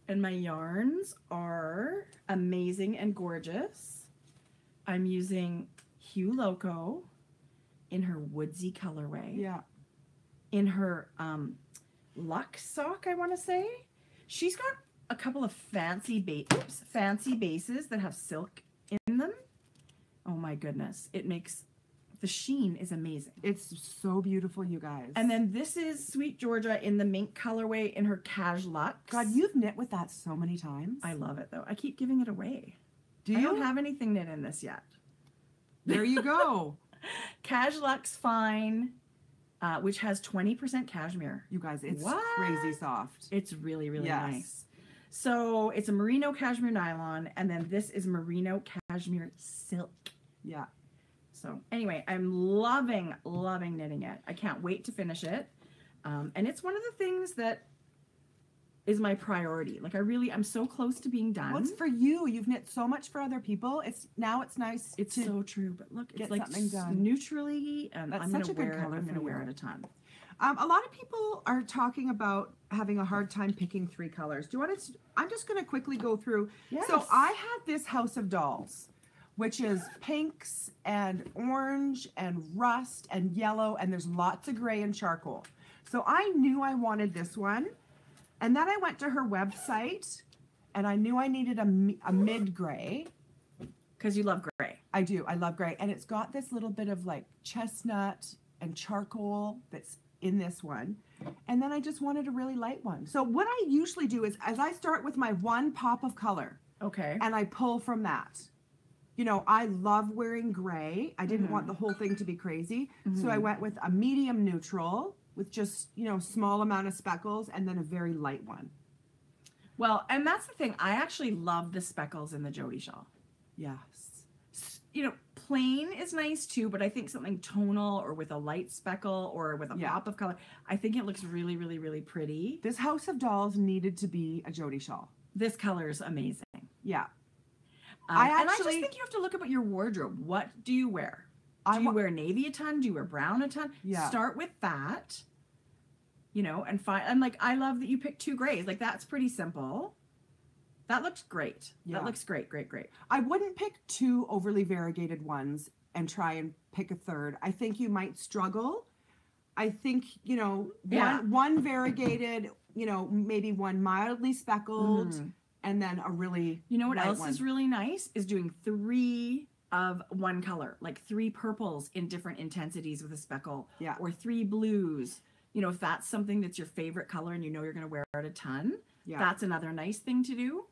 And my yarns are amazing and gorgeous. I'm using Hue Loco in her woodsy colorway. Yeah. In her Luxe sock, I want to say. She's got a couple of fancy bases that have silk in them. Oh my goodness. It makes, the sheen is amazing. It's so beautiful, you guys. And then this is Sweet Georgia in the mink colorway in her Cash Luxe. God, you've knit with that so many times. I love it though. I keep giving it away. Do you? I don't have anything knit in this yet. There you go. Cash Luxe Fine, which has 20% cashmere. You guys, it's crazy soft. It's really, really nice. So it's a merino cashmere nylon, and then this is merino cashmere silk. Yeah. So anyway, I'm loving knitting it. I can't wait to finish it. And it's one of the things that is my priority. Like, I'm so close to being done. Well, it's for you. You've knit so much for other people. It's nice. It's so true. But look, it's like something done neutrally, and that's I'm such a good color. I'm gonna wear it a ton. A lot of people are talking about having a hard time picking 3 colors. Do you want to? I'm just going to quickly go through. Yes. So I had this House of Dolls, which is pinks and orange and rust and yellow, and there's lots of gray and charcoal. So I knew I wanted this one, and then I went to her website, and I knew I needed a mid gray. Because you love gray. I do. I love gray, and it's got this little bit of like chestnut and charcoal that's in this one, and then I just wanted a really light one. So what I usually do is, as I start with my one pop of color, and I pull from that. You know, I love wearing gray. I didn't want the whole thing to be crazy, so I went with a medium neutral with just, you know, small amount of speckles, and then a very light one. Well, and that's the thing. I actually love the speckles in the Jodi shawl. Yes. plain is nice too, but I think something tonal or with a light speckle or with a pop of color, I think it looks really, really, really pretty. This House of Dolls needed to be a Jodi shawl. This color is amazing. Yeah. And I just think you have to look about your wardrobe. What do you wear? Do you wear navy a ton? Do you wear brown a ton? Yeah. Start with that, and find, and like, I love that you picked 2 grays. Like, that's pretty simple. That looks great. Yeah. That looks great, great, great. I wouldn't pick 2 overly variegated ones and try and pick a third. I think you might struggle. I think, one variegated, maybe one mildly speckled, and then a really what else is really nice is doing 3 of one color, like 3 purples in different intensities with a speckle, or 3 blues. If that's something that's your favorite color and you're going to wear it a ton, that's another nice thing to do.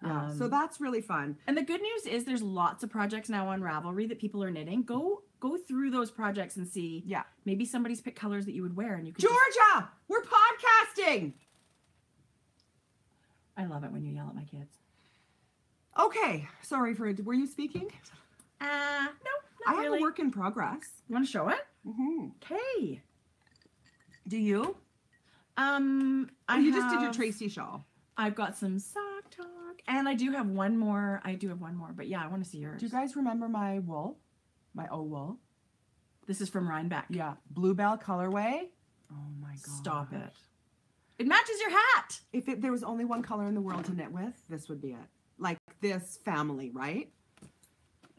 Yeah, so that's really fun. And the good news is there's lots of projects now on Ravelry that people are knitting. Go through those projects and see. Yeah. Maybe somebody's picked colors that you would wear and you could Georgia, we're podcasting. I love it when you yell at my kids. Okay. Sorry were you speaking? No, not I really. have a work in progress. You want to show it? Mm-hmm. Okay. Do you? You just did your Tracie shawl. I've got some sock talk. And I do have one more. But yeah, I want to see yours. Do you guys remember my wool? My wool? This is from Rhinebeck. Yeah. Bluebell colorway. Oh my God. Stop it. It matches your hat. If there was only one color in the world to knit with, this would be it. Like this family, right?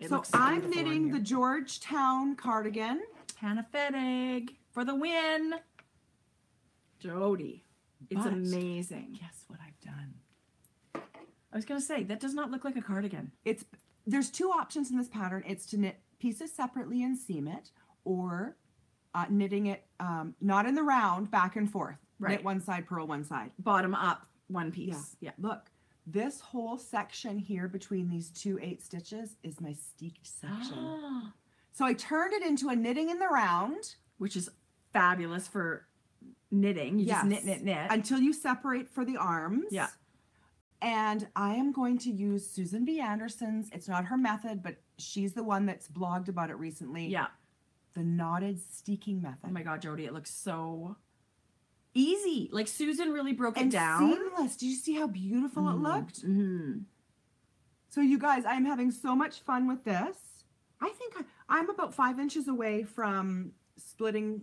So I'm knitting the Georgetown Cardigan. Hannah Fettig for the win. Jodi. It's amazing. Guess what I've done? I was going to say, that does not look like a cardigan. There's 2 options in this pattern. It's to knit pieces separately and seam it, or knitting it not in the round, back and forth. Right. Knit one side, purl one side. Bottom up, one piece. Yeah. Look, this whole section here between these 2 8 stitches is my steeked section. So I turned it into a knitting in the round. Which is fabulous for knitting. You just knit. Until you separate for the arms. Yeah. And I am going to use Susan B. Anderson's. It's not her method, but she's the one that's blogged about it recently. Yeah. The knotted steeking method. Oh my God, Jodi, it looks so easy. Like Susan really broke it down. Seamless. Did you see how beautiful it looked? Mm-hmm. So you guys, I'm having so much fun with this. I think I'm about 5 inches away from splitting,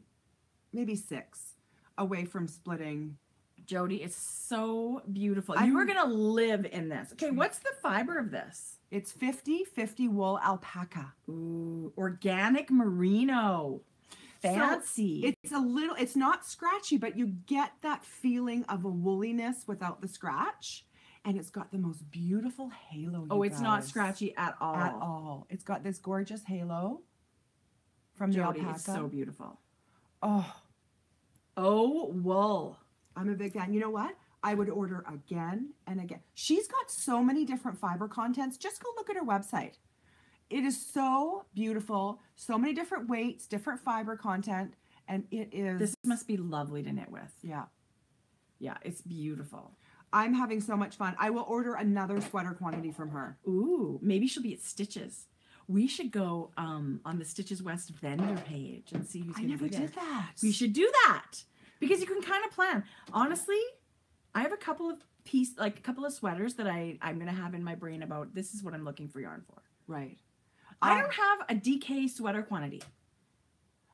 maybe 6 away from splitting. Jodi, it's so beautiful. You are going to live in this. Okay, what's the fiber of this? It's 50/50 wool alpaca. Ooh, organic merino. Fancy. So it's not scratchy, but you get that feeling of a wooliness without the scratch. And it's got the most beautiful halo. It's not scratchy at all. At all. It's got this gorgeous halo from Jodi, the alpaca. It's so beautiful. Oh, wool. I'm a big fan. You know what? I would order again and again. She's got so many different fiber contents. Just go look at her website. It is so beautiful. So many different weights, different fiber content. And it is... This must be lovely to knit with. Yeah. Yeah, it's beautiful. I'm having so much fun. I will order another sweater quantity from her. Ooh, maybe she'll be at Stitches. We should go on the Stitches West vendor page and see who's going to be there. I never did that. We should do that. Because you can kind of plan. Honestly, I have a couple of sweaters that I'm going to have in my brain about this is what I'm looking for yarn for. Right. I don't have a DK sweater quantity.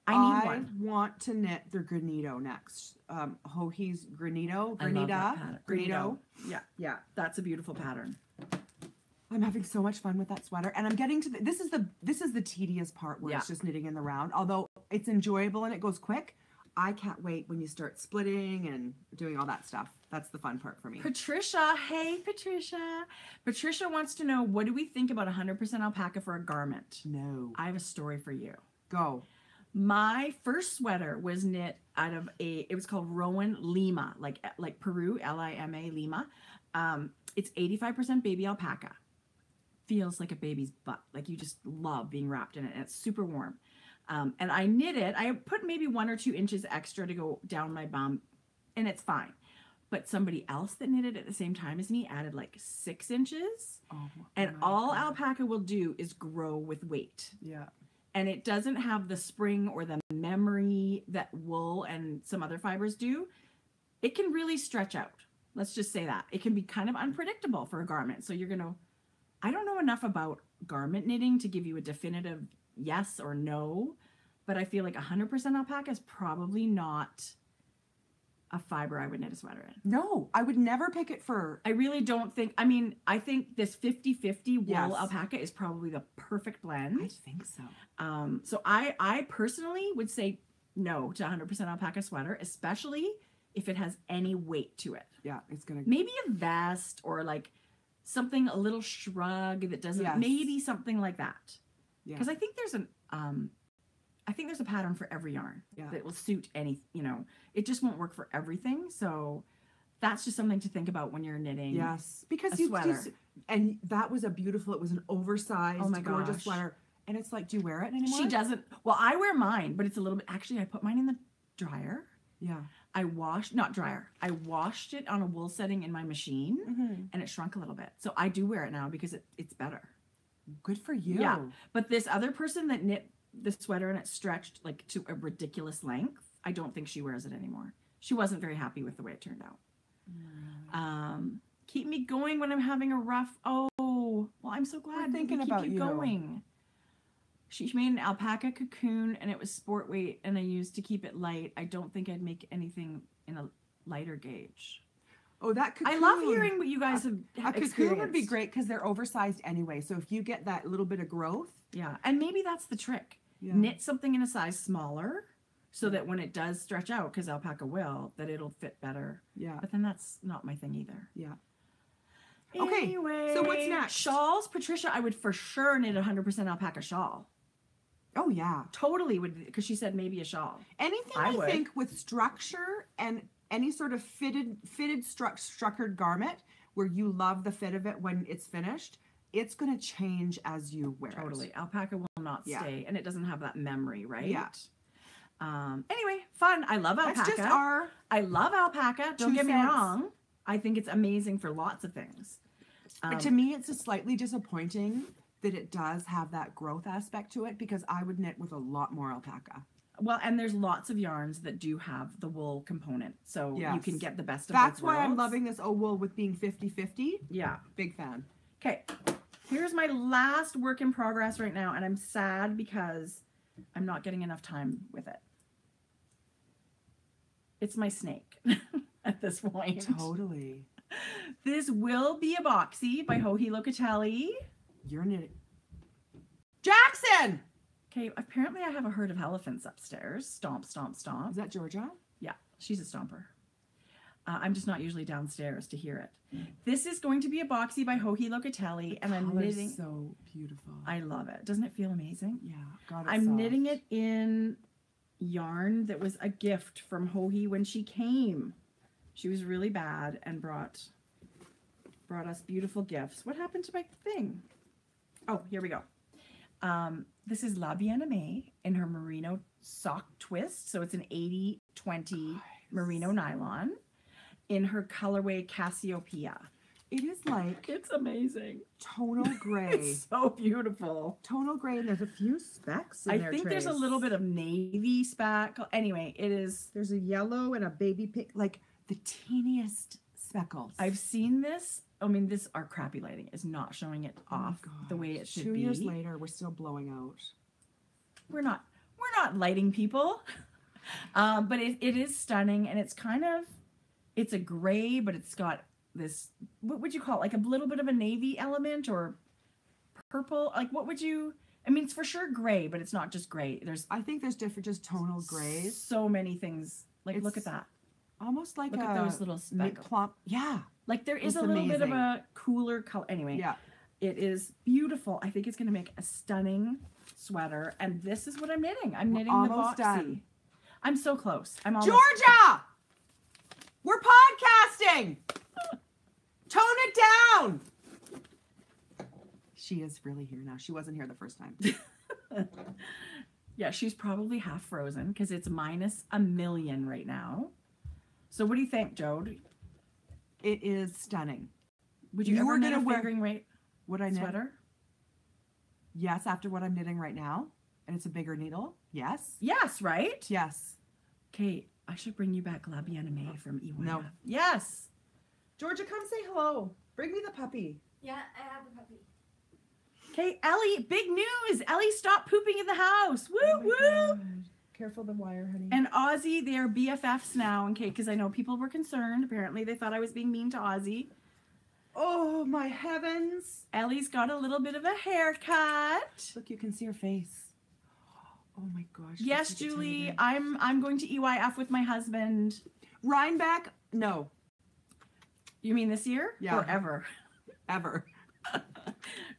I need one. I want to knit the Granito next. Hohi's Granito. Granito. Yeah. That's a beautiful pattern. I'm having so much fun with that sweater, and I'm getting to this is the tedious part where it's just knitting in the round. Although it's enjoyable and it goes quick. I can't wait when you start splitting and doing all that stuff. That's the fun part for me. Patricia, hey Patricia. Patricia wants to know, what do we think about 100% alpaca for a garment? No. I have a story for you. Go. My first sweater was knit out of it was called Rowan Lima, like Peru, Lima, Lima. It's 85% baby alpaca. Feels like a baby's butt. Like you just love being wrapped in it, and it's super warm. And I knit it. I put maybe 1 or 2 inches extra to go down my bum, and it's fine. but somebody else that knitted at the same time as me added like 6 inches. Oh, and all Alpaca will do is grow with weight. Yeah. And it doesn't have the spring or the memory that wool and some other fibers do. It can really stretch out. Let's just say that. It can be kind of unpredictable for a garment. So I don't know enough about garment knitting to give you a definitive yes or no, but I feel like 100% alpaca is probably not a fiber I would knit a sweater in. No, I would never pick it for... I really don't think... I mean, I think this 50-50 wool alpaca is probably the perfect blend. I think so. So I personally would say no to 100% alpaca sweater, especially if it has any weight to it. Yeah, it's going to... Maybe a vest or like something, a little shrug that doesn't... Maybe something like that. Because I think there's a pattern for every yarn that will suit any, it just won't work for everything. So that's just something to think about when you're knitting. Yes. Because sweater. And that was it was an oversized, gorgeous sweater. And it's like, do you wear it anymore? She doesn't. Well, I wear mine, but it's a little bit, actually I put mine in the dryer. Yeah. I washed it on a wool setting in my machine and it shrunk a little bit. So I do wear it now because it's better. Good for you. Yeah. But this other person that knit the sweater and it stretched like to a ridiculous length, I don't think she wears it anymore. She wasn't very happy with the way it turned out. Keep me going when I'm having a rough... Oh, well, I'm so glad. We're thinking about you. Going. She made an alpaca cocoon and it was sport weight and I used to keep it light. I don't think I'd make anything in a lighter gauge. Oh, that cocoon. I love hearing what you guys have experienced. A cocoon would be great because they're oversized anyway. So if you get that little bit of growth. Yeah, and maybe that's the trick. Yeah. Knit something in a size smaller so that when it does stretch out, because alpaca will, that it'll fit better. Yeah. But then that's not my thing either. Yeah. Anyway, okay, so what's next? Shawls. Patricia, I would for sure knit a 100% alpaca shawl. Oh, yeah. Totally would, because she said maybe a shawl. Anything I think with structure and any sort of fitted structured garment where you love the fit of it when it's finished, it's going to change as you wear it. Totally. Alpaca will not stay, and it doesn't have that memory, right? Yeah. Anyway, fun. I love alpaca. That's just I love alpaca. Don't get me wrong. I think it's amazing for lots of things. But to me, it's just slightly disappointing that it does have that growth aspect to it because I would knit with a lot more alpaca. Well, and there's lots of yarns that do have the wool component. So you can get the best of That's both worlds. why I'm loving this wool with being 50-50. Yeah. Big fan. Okay. Here's my last work in progress right now. And I'm sad because I'm not getting enough time with it. It's my snake at this point. Totally. This will be a Boxy by Joji Locatelli. You're knitting. Jackson! Okay, apparently I have a herd of elephants upstairs. Stomp, stomp, stomp. Is that Georgia? Yeah, she's a stomper. I'm just not usually downstairs to hear it. This is going to be a Boxy by Joji Locatelli, and I'm knitting. So beautiful. I love it. Doesn't it feel amazing? Yeah, God, I'm soft. Knitting it in yarn that was a gift from Joji when she came. She was really bad and brought us beautiful gifts. What happened to my thing? Oh, here we go. This is La Bien-Aimée in her merino sock twist. So it's an 80-20 merino nylon in her colorway Cassiopeia. It is like... It's amazing. Tonal gray. It's so beautiful. Tonal gray, and there's a few specks in there, I think Trace. there's a little bit of navy speck. Anyway, it is... There's a yellow and a baby pink, like the teeniest speckles. I've seen this. I mean, our crappy lighting is not showing it off the way it should be. 2 years later, we're still blowing out. We're not lighting people. But it is stunning, and it's kind of, it's a gray, but it's got this, what would you call it? Like a little bit of a navy element or purple? Like what would you, I mean, it's for sure gray, but it's not just gray. I think there's different, just tonal grays. So many things. Like, look at that. Almost like look at those little speckles. Plump. Yeah. Like there is a little bit of a cooler color. Anyway, yeah, it is beautiful. I think it's going to make a stunning sweater. And this is what I'm knitting. I'm knitting the Boxy. Done. I'm so close. I'm almost. Georgia! We're podcasting! Tone it down! She is really here now. She wasn't here the first time. Yeah, she's probably half frozen because it's -1,000,000 right now. So what do you think, Jode? It is stunning. Would you ever knit a fingering weight Would I knit? sweater? Yes, after what I'm knitting right now. And it's a bigger needle. Yes. Yes, right? Yes. Okay, I should bring you back La Bien-Aimée from EY. No. Yes. Georgia, come say hello. Bring me the puppy. Yeah, I have the puppy. Okay, Ellie, big news. Ellie stopped pooping in the house. Woo, Oh my woo. God. Careful the wire, honey. And Ozzy, they are BFFs now. Okay, because I know people were concerned. Apparently, they thought I was being mean to Ozzy. Oh, my heavens. Ellie's got a little bit of a haircut. Look, you can see her face. Oh my gosh. Yes, Julie, I'm going to EYF with my husband. Rhinebeck? No. You mean this year? Yeah. Or ever? Ever.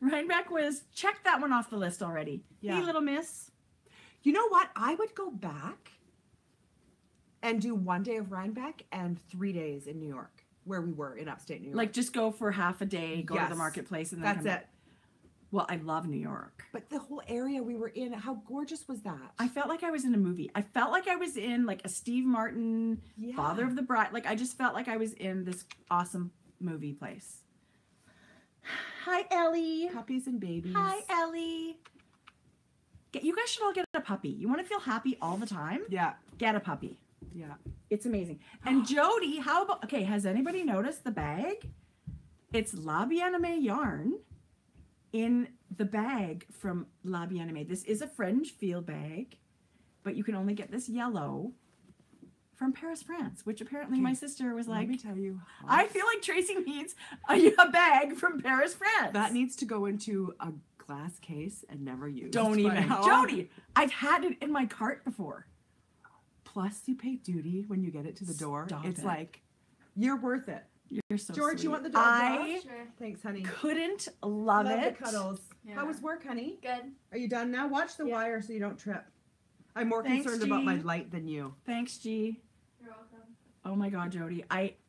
Rhinebeck was, check that one off the list already. Yeah. Hey, little miss. You know what? I would go back and do 1 day of Rhinebeck and 3 days in New York, where we were in upstate New York. Like, just go for half a day, go to the Yes. marketplace, and then That's come it. back. Well, I love New York. But the whole area we were in, how gorgeous was that? I felt like I was in a movie. I felt like I was in like a Steve Martin, Yeah. Father of the Bride. Like, I just felt like I was in this awesome movie place. Hi, Ellie. Puppies and babies. Hi, Ellie. You guys should all get a puppy. You want to feel happy all the time? Yeah. Get a puppy. Yeah. It's amazing. And Jodi, how about, okay, has anybody noticed the bag? It's La Bien-Aimée yarn in the bag from La Bien-Aimée. This is a fringe field bag, but you can only get this yellow from Paris, France, which apparently my sister was Let like, me tell you. I feel like Tracy needs a bag from Paris, France. that needs to go into a glass case and never used. Don't But even. how- Jodi, I've had it in my cart before. Plus, you pay duty when you get it to the door. Stop It's it. like, you're worth it. You're so George, sweet. you want the dog I wash? Sure. Thanks, honey. couldn't love it. the cuddles. Yeah. How was work, honey? Good. Are you done now? Watch the Yeah. wire so you don't trip. I'm more Thanks, concerned about G. my light than you. Thanks, G. You're welcome. Oh my God, Jodi.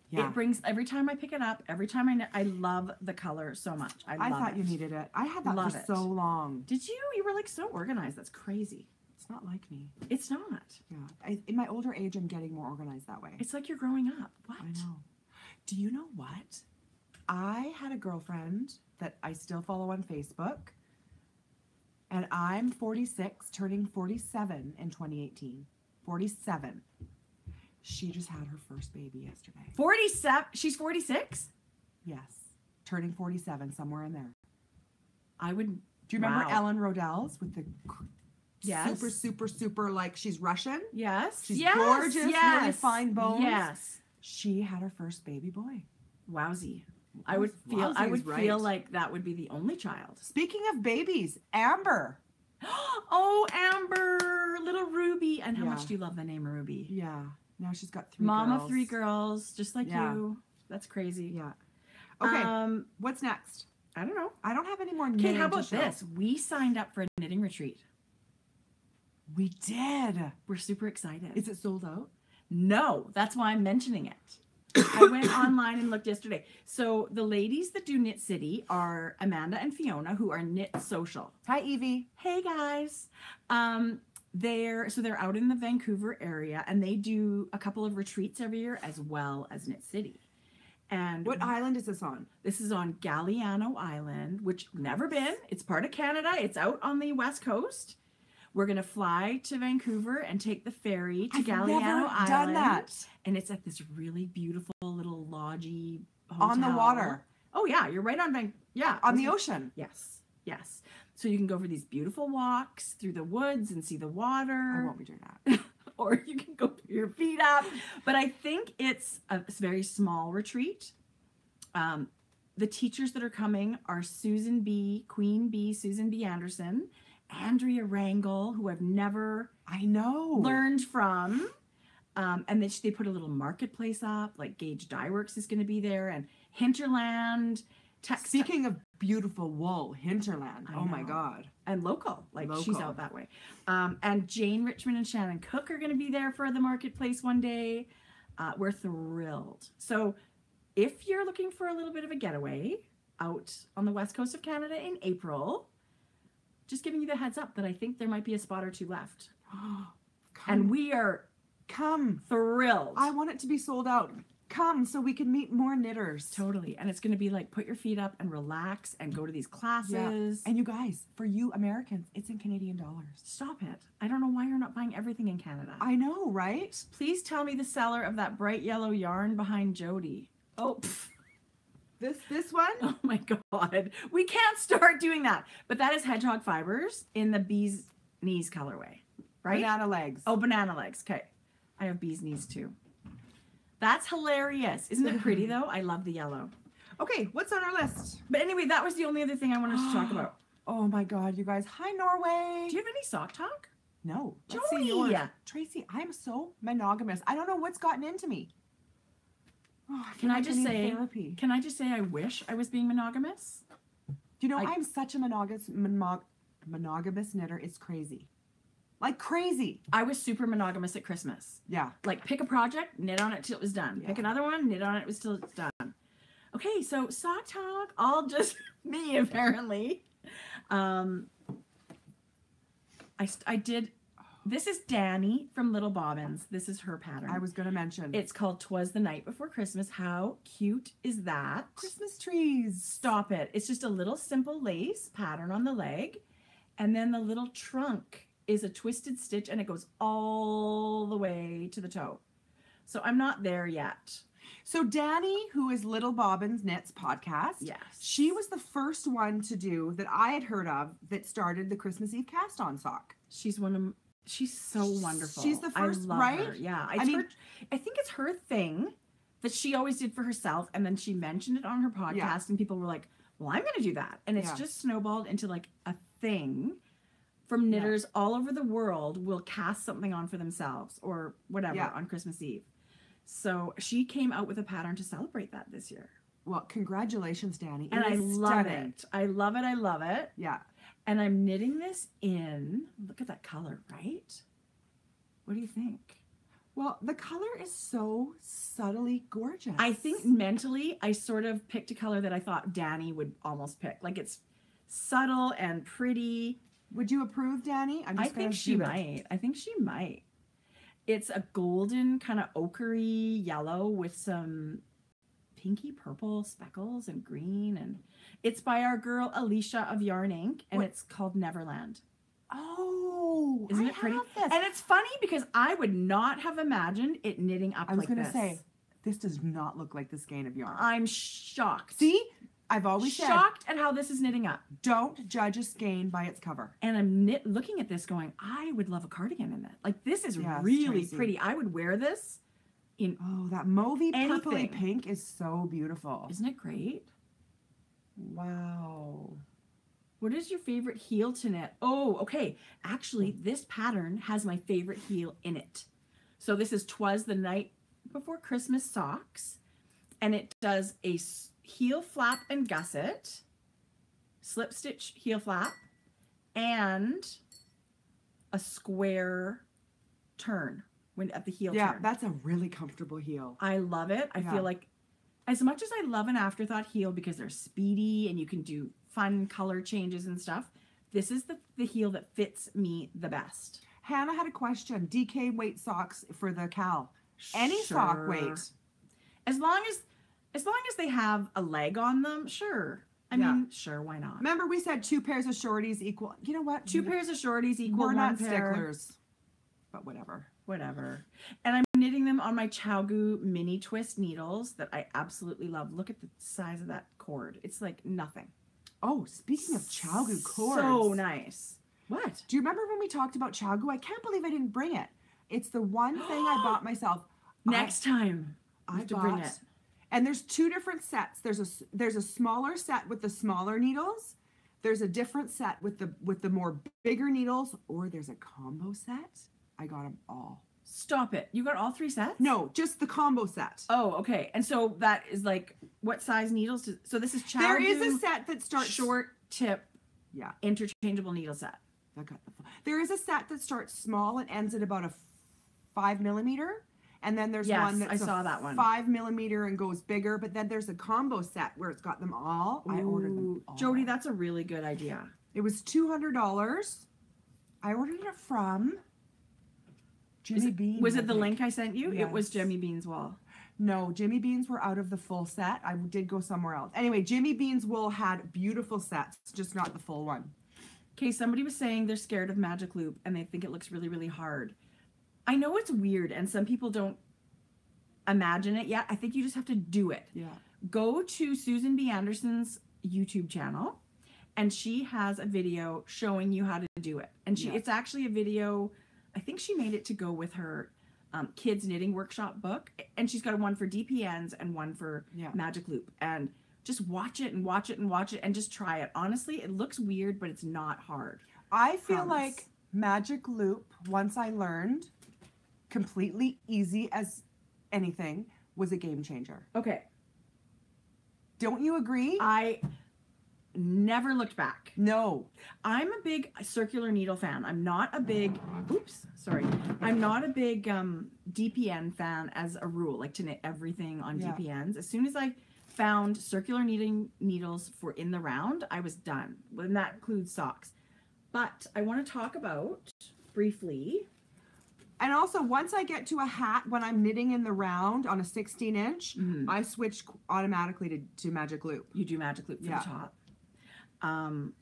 Yeah. It brings, every time I pick it up, every time I love the color so much. I I love thought it. you needed it. I had that Love for it. so long. Did you? You were like so organized. That's crazy. It's not like me. It's not. Yeah. In my older age, I'm getting more organized that way. It's like you're growing up. What? I know. Do you know what? I had a girlfriend that I still follow on Facebook, and I'm 46, turning 47 in 2018. 47. She just had her first baby yesterday. 47. She's 46? Yes. Turning 47, somewhere in there. I would. Do you remember Wow. Ellen Rodell's with the Yes. super, like she's Russian? Yes. She's yes. gorgeous, yes. really fine bones. Yes. She had her first baby boy. Wowsy. I would feel. I Wowsy would is right. feel like that would be the only child. Speaking of babies, Amber. Oh, Amber, little Ruby. And how Yeah. much do you love the name Ruby? Yeah. Now she's got 3 Mom girls. of 3 girls, just like Yeah. you. That's crazy. Yeah. Okay. Um, What's next? I don't know. I don't have any more Okay, knitting how to about show. this? We signed up for a knitting retreat. We did. We're super excited. Is it sold out? No, that's why I'm mentioning it. I went online and looked yesterday. So the ladies that do Knit City are Amanda and Fiona, who are Knit Social. Hi, Evie. Hey guys. They're out in the Vancouver area, and they do a couple of retreats every year as well as Knit City. And What island is this on? this is on Galliano Island, which never been. It's part of Canada. It's out on the west coast. We're gonna fly to Vancouver and take the ferry to I've Galliano never Island. done that. And it's at this really beautiful little lodgy On the hotel. water. Oh yeah, you're right on On the ocean. Yes, yes. So you can go for these beautiful walks through the woods and see the water. I won't be doing that. Or you can go put your feet up. But I think it's a very small retreat. The teachers that are coming are Queen B, Susan B. Anderson, Andrea Rangel, who I've never I know. learned from. And then they put a little marketplace up, like Gage Dye Works is going to be there, and Hinterland. Speaking of beautiful wool, Hinterland. I Oh my know. God. And local, like she's Local. out that way. And Jane Richmond and Shannon Cook are going to be there for the marketplace one day. We're thrilled. So if you're looking for a little bit of a getaway out on the west coast of Canada in April, just giving you the heads up that I think there might be a spot or 2 left. Come. And we are Come. thrilled. I want it to be sold out. Come so we can meet more knitters. Totally. And it's going to be like put your feet up and relax and go to these classes. Yeah. And you guys, for you Americans, it's in Canadian dollars. Stop it. I don't know why you're not buying everything in Canada. I know, right? Please tell me the seller of that bright yellow yarn behind Jodi. Oh, pfft. This one? Oh my God. We can't start doing that. But that is hedgehog fibers in the bee's knees colorway, right? Banana legs. Oh, banana legs. Okay. I have bee's knees too. That's hilarious. Isn't it pretty though? I love the yellow. Okay, what's on our list? But anyway, that was the only other thing I wanted to talk about. Oh my God, you guys. Hi, Norway. Do you have any sock talk? No. Jodi. Let's see yours. Tracy, I'm so monogamous. I don't know what's gotten into me. Oh, Can I just say I wish I was being monogamous? You know, I'm such a monogamous knitter. It's crazy. Like crazy. I was super monogamous at Christmas. Yeah. Like pick a project, knit on it till it was done. Yeah. Pick another one, knit on it till it's done. Okay, so sock talk, all just me apparently. I did. This is Danny from Little Bobbins. This is her pattern. I was going to mention. It's called 'Twas the Night Before Christmas. How cute is that? Christmas trees. Stop it. It's just a little simple lace pattern on the leg. And then the little trunk is a twisted stitch and it goes all the way to the toe. So I'm not there yet. So Danny, who is Little Bobbins Knits podcast, yes, she was the first one to do that I had heard of that started the Christmas Eve cast on sock. She's so wonderful. She's the first, I love right? her. Yeah. I think it's her thing that she always did for herself. And then she mentioned it on her podcast and people were like, well, I'm going to do that. And it's just snowballed into like a thing from knitters all over the world will cast something on for themselves or whatever on Christmas Eve. So she came out with a pattern to celebrate that this year. Well, congratulations, Danny. And I love it. I love it. I love it. Yeah. And I'm knitting this in, look at that color, right? What do you think? Well, the color is so subtly gorgeous. I think mentally, I sort of picked a color that I thought Danny would almost pick. Like it's subtle and pretty. Would you approve, Danny? I think she might. I think she might. It's a golden kind of ochre-y yellow with some pinky purple speckles and green, and it's by our girl Alicia of Yarn Inc. and it's called Neverland. Oh, isn't it pretty? And it's funny because I would not have imagined it knitting up like this. I was going to say, this does not look like the skein of yarn. I'm shocked. See, I've always said, shocked at how this is knitting up. Don't judge a skein by its cover. And I'm looking at this going, I would love a cardigan in it. Like this is really pretty. I would wear this. That mauvey purpley pink is so beautiful. Isn't it great? Wow. What is your favorite heel to knit? Oh, okay. Actually, this pattern has my favorite heel in it. So this is 'Twas the Night Before Christmas socks. And it does a heel flap and gusset, slip stitch heel flap, and a square turn. At the heel turn. Yeah, that's a really comfortable heel. I love it. I feel like as much as I love an afterthought heel because they're speedy and you can do fun color changes and stuff, this is the heel that fits me the best. Hannah had a question. DK weight socks for the Cal. Any sock weight. As long as they have a leg on them, sure. I mean, sure, why not? Remember we said 2 pairs of shorties equal, you know what? 2 pairs of shorties equal We're one not pair. sticklers. But whatever. And I'm knitting them on my Chowgu mini twist needles that I absolutely love. Look at the size of that cord. It's like nothing. Oh, speaking of Chowgu cords. So nice. What? Do you remember when we talked about Chowgu? I can't believe I didn't bring it. It's the one thing I bought myself. Next time. I have to bring it. And there's 2 different sets. There's a smaller set with the smaller needles. There's a different set with the more bigger needles, or there's a combo set. I got them all. Stop it. You got all 3 sets? No, just the combo set. Oh, okay. And so that is like, what size needles? So this is Chowgu. There is a set that starts... Short tip. Yeah. Interchangeable needle set. There is a set that starts small and ends at about a 5 millimeter. And then there's one that's that one. 5 millimeter and goes bigger. But then there's a combo set where it's got them all. Ooh, I ordered them all. Jodi, that's a really good idea. It was $200. I ordered it from... Jimmy Bean. Was it the link I sent you? Yes. It was Jimmy Bean's wall. No, Jimmy Beans were out of the full set. I did go somewhere else. Anyway, Jimmy Beans Wool had beautiful sets, just not the full one. Okay, somebody was saying they're scared of Magic Loop and they think it looks really, really hard. I know it's weird and some people don't imagine it yet. I think you just have to do it. Yeah. Go to Susan B. Anderson's YouTube channel and she has a video showing you how to do it. And it's actually a video, I think she made it to go with her kids knitting workshop book. And she's got one for DPNs and one for Magic Loop. And just watch it and watch it and watch it and just try it. Honestly, it looks weird, but it's not hard. I feel like Magic Loop, once I learned, completely easy as anything, was a game changer. Okay. Don't you agree? I never looked back. No. I'm a big circular needle fan. I'm not a big, I'm not a big DPN fan as a rule, like to knit everything on DPNs. As soon as I found circular knitting needles for in the round, I was done. And that includes socks. But I want to talk about briefly. And also, once I get to a hat, when I'm knitting in the round on a 16-inch, I switch automatically to Magic Loop. You do Magic Loop for the top.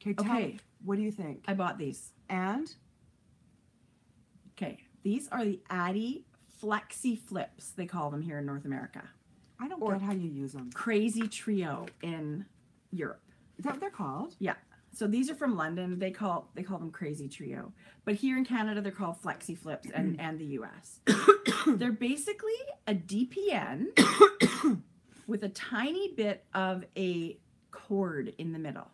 Okay, what do you think? I bought these. And? Okay, these are the Addy Flexi Flips, they call them here in North America. I don't get how you use them. Crazy Trio in Europe. Is that what they're called? Yeah. So these are from London. They call them Crazy Trio. But here in Canada, they're called Flexi Flips and the US. They're basically a DPN with a tiny bit of a cord in the middle.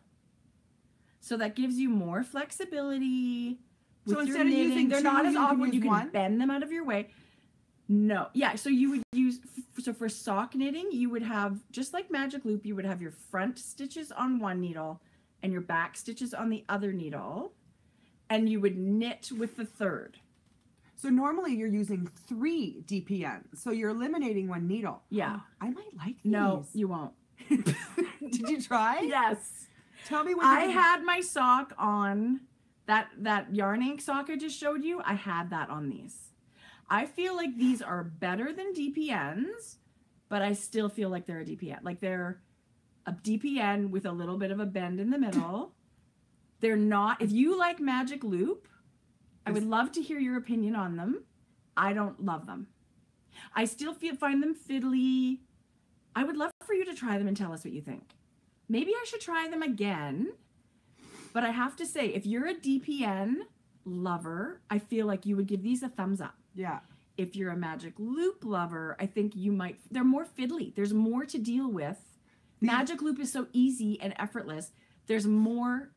So that gives you more flexibility. So instead of using they're two, not as you awkward. You can one? bend them out of your way. No. Yeah, so you would use, so for sock knitting, you would have, just like Magic Loop, you would have your front stitches on one needle and your back stitches on the other needle, and you would knit with the third. So normally you're using 3 DPNs, so you're eliminating one needle. Yeah. I might like these. No, you won't. Did you try? Yes. Tell me when I had my sock on, that yarn ink sock I just showed you, I had that on these. I feel like these are better than DPNs, but I still feel like they're a DPN. Like they're a DPN with a little bit of a bend in the middle. They're not, if you like Magic Loop, I would love to hear your opinion on them. I don't love them. I still find them fiddly. I would love for you to try them and tell us what you think. Maybe I should try them again, but I have to say, if you're a DPN lover, I feel like you would give these a thumbs up. Yeah. If you're a Magic Loop lover, I think you might, they're more fiddly. There's more to deal with. Magic Loop is so easy and effortless. There's more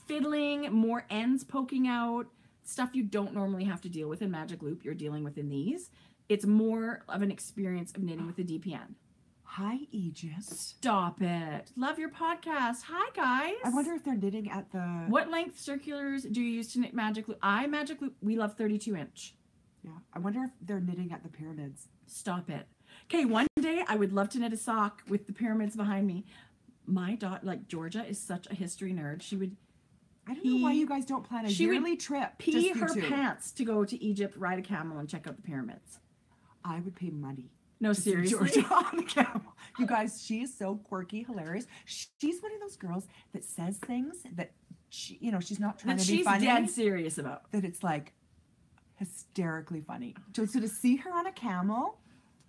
fiddling, more ends poking out, stuff you don't normally have to deal with in Magic Loop, you're dealing with in these. It's more of an experience of knitting with the DPN. Hi, Aegis. Stop it. Love your podcast. Hi, guys. I wonder if they're knitting at the... What length circulars do you use to knit Magic Loop? Magic Loop, we love 32-inch. Yeah. I wonder if they're knitting at the pyramids. Stop it. Okay, one day I would love to knit a sock with the pyramids behind me. My daughter, like Georgia, is such a history nerd. She would... I don't know why you guys don't plan a yearly trip. Pee her pants to go to Egypt, ride a camel, and check out the pyramids. I would pay money. No, seriously. Georgia on the camel. You guys, she is so quirky, hilarious. She's one of those girls that says things that she, she's not trying to be funny. She's dead serious about. That it's like hysterically funny. So to see her on a camel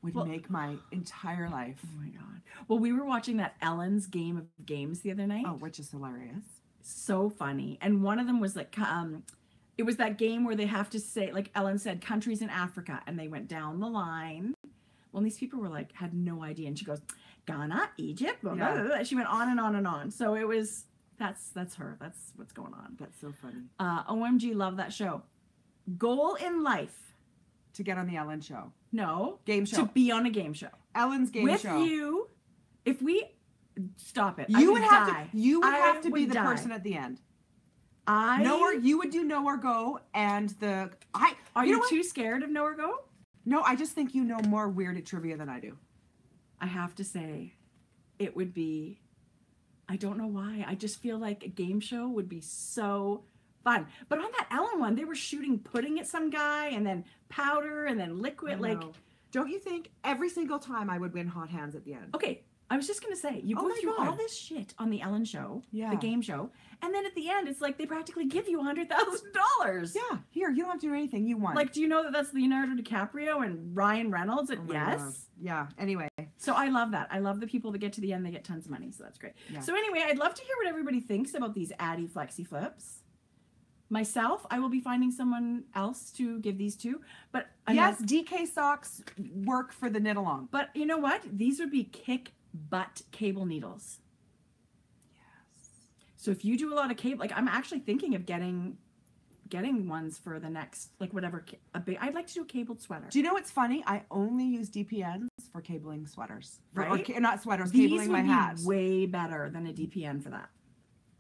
would make my entire life. Oh my God. Well, we were watching that Ellen's Game of Games the other night. Oh, which is hilarious. So funny. And one of them was like, it was that game where they have to say, like Ellen said, countries in Africa, and they went down the line. Well, these people were like, had no idea. And she goes, Ghana, Egypt, blah, blah, blah, blah. She went on and on and on. So it was, that's her. That's what's going on. That's so funny. OMG, love that show. Goal in life. To get on the Ellen show. No. Game show. To be on a game show. Ellen's game show. With you, if we, stop it. You would have to be the person at the end. You would do know or go, and Are you too scared of know or go? No, I just think you know more weird trivia than I do. I have to say, it would be, I don't know why. I just feel like a game show would be so fun. But on that Ellen one, they were shooting pudding at some guy, and then powder, and then liquid. Like, Don't you think every single time I would win hot hands at the end? Okay, I was just going to say, you Oh go my through God. all this shit on the Ellen show, Yeah. the game show, and then at the end, it's like they practically give you $100,000. Yeah, here, you don't have to do anything. You won. Like, do you know that that's Leonardo DiCaprio and Ryan Reynolds? And Oh my yes. God. Yeah, anyway. So I love that. I love the people that get to the end, they get tons of money. So that's great. Yeah. So anyway, I'd love to hear what everybody thinks about these Addy Flexi Flips. Myself, I will be finding someone else to give these to. But Yes, DK socks work for the knit along. But you know what? These would be kick butt cable needles. Yes. So if you do a lot of cable, like I'm actually thinking of getting ones for the next, like whatever, I'd like to do a cabled sweater. Do you know what's funny? I only use DPNs for cabling sweaters. Right? Or not sweaters, These cabling would my be hats. way better than a DPN for that.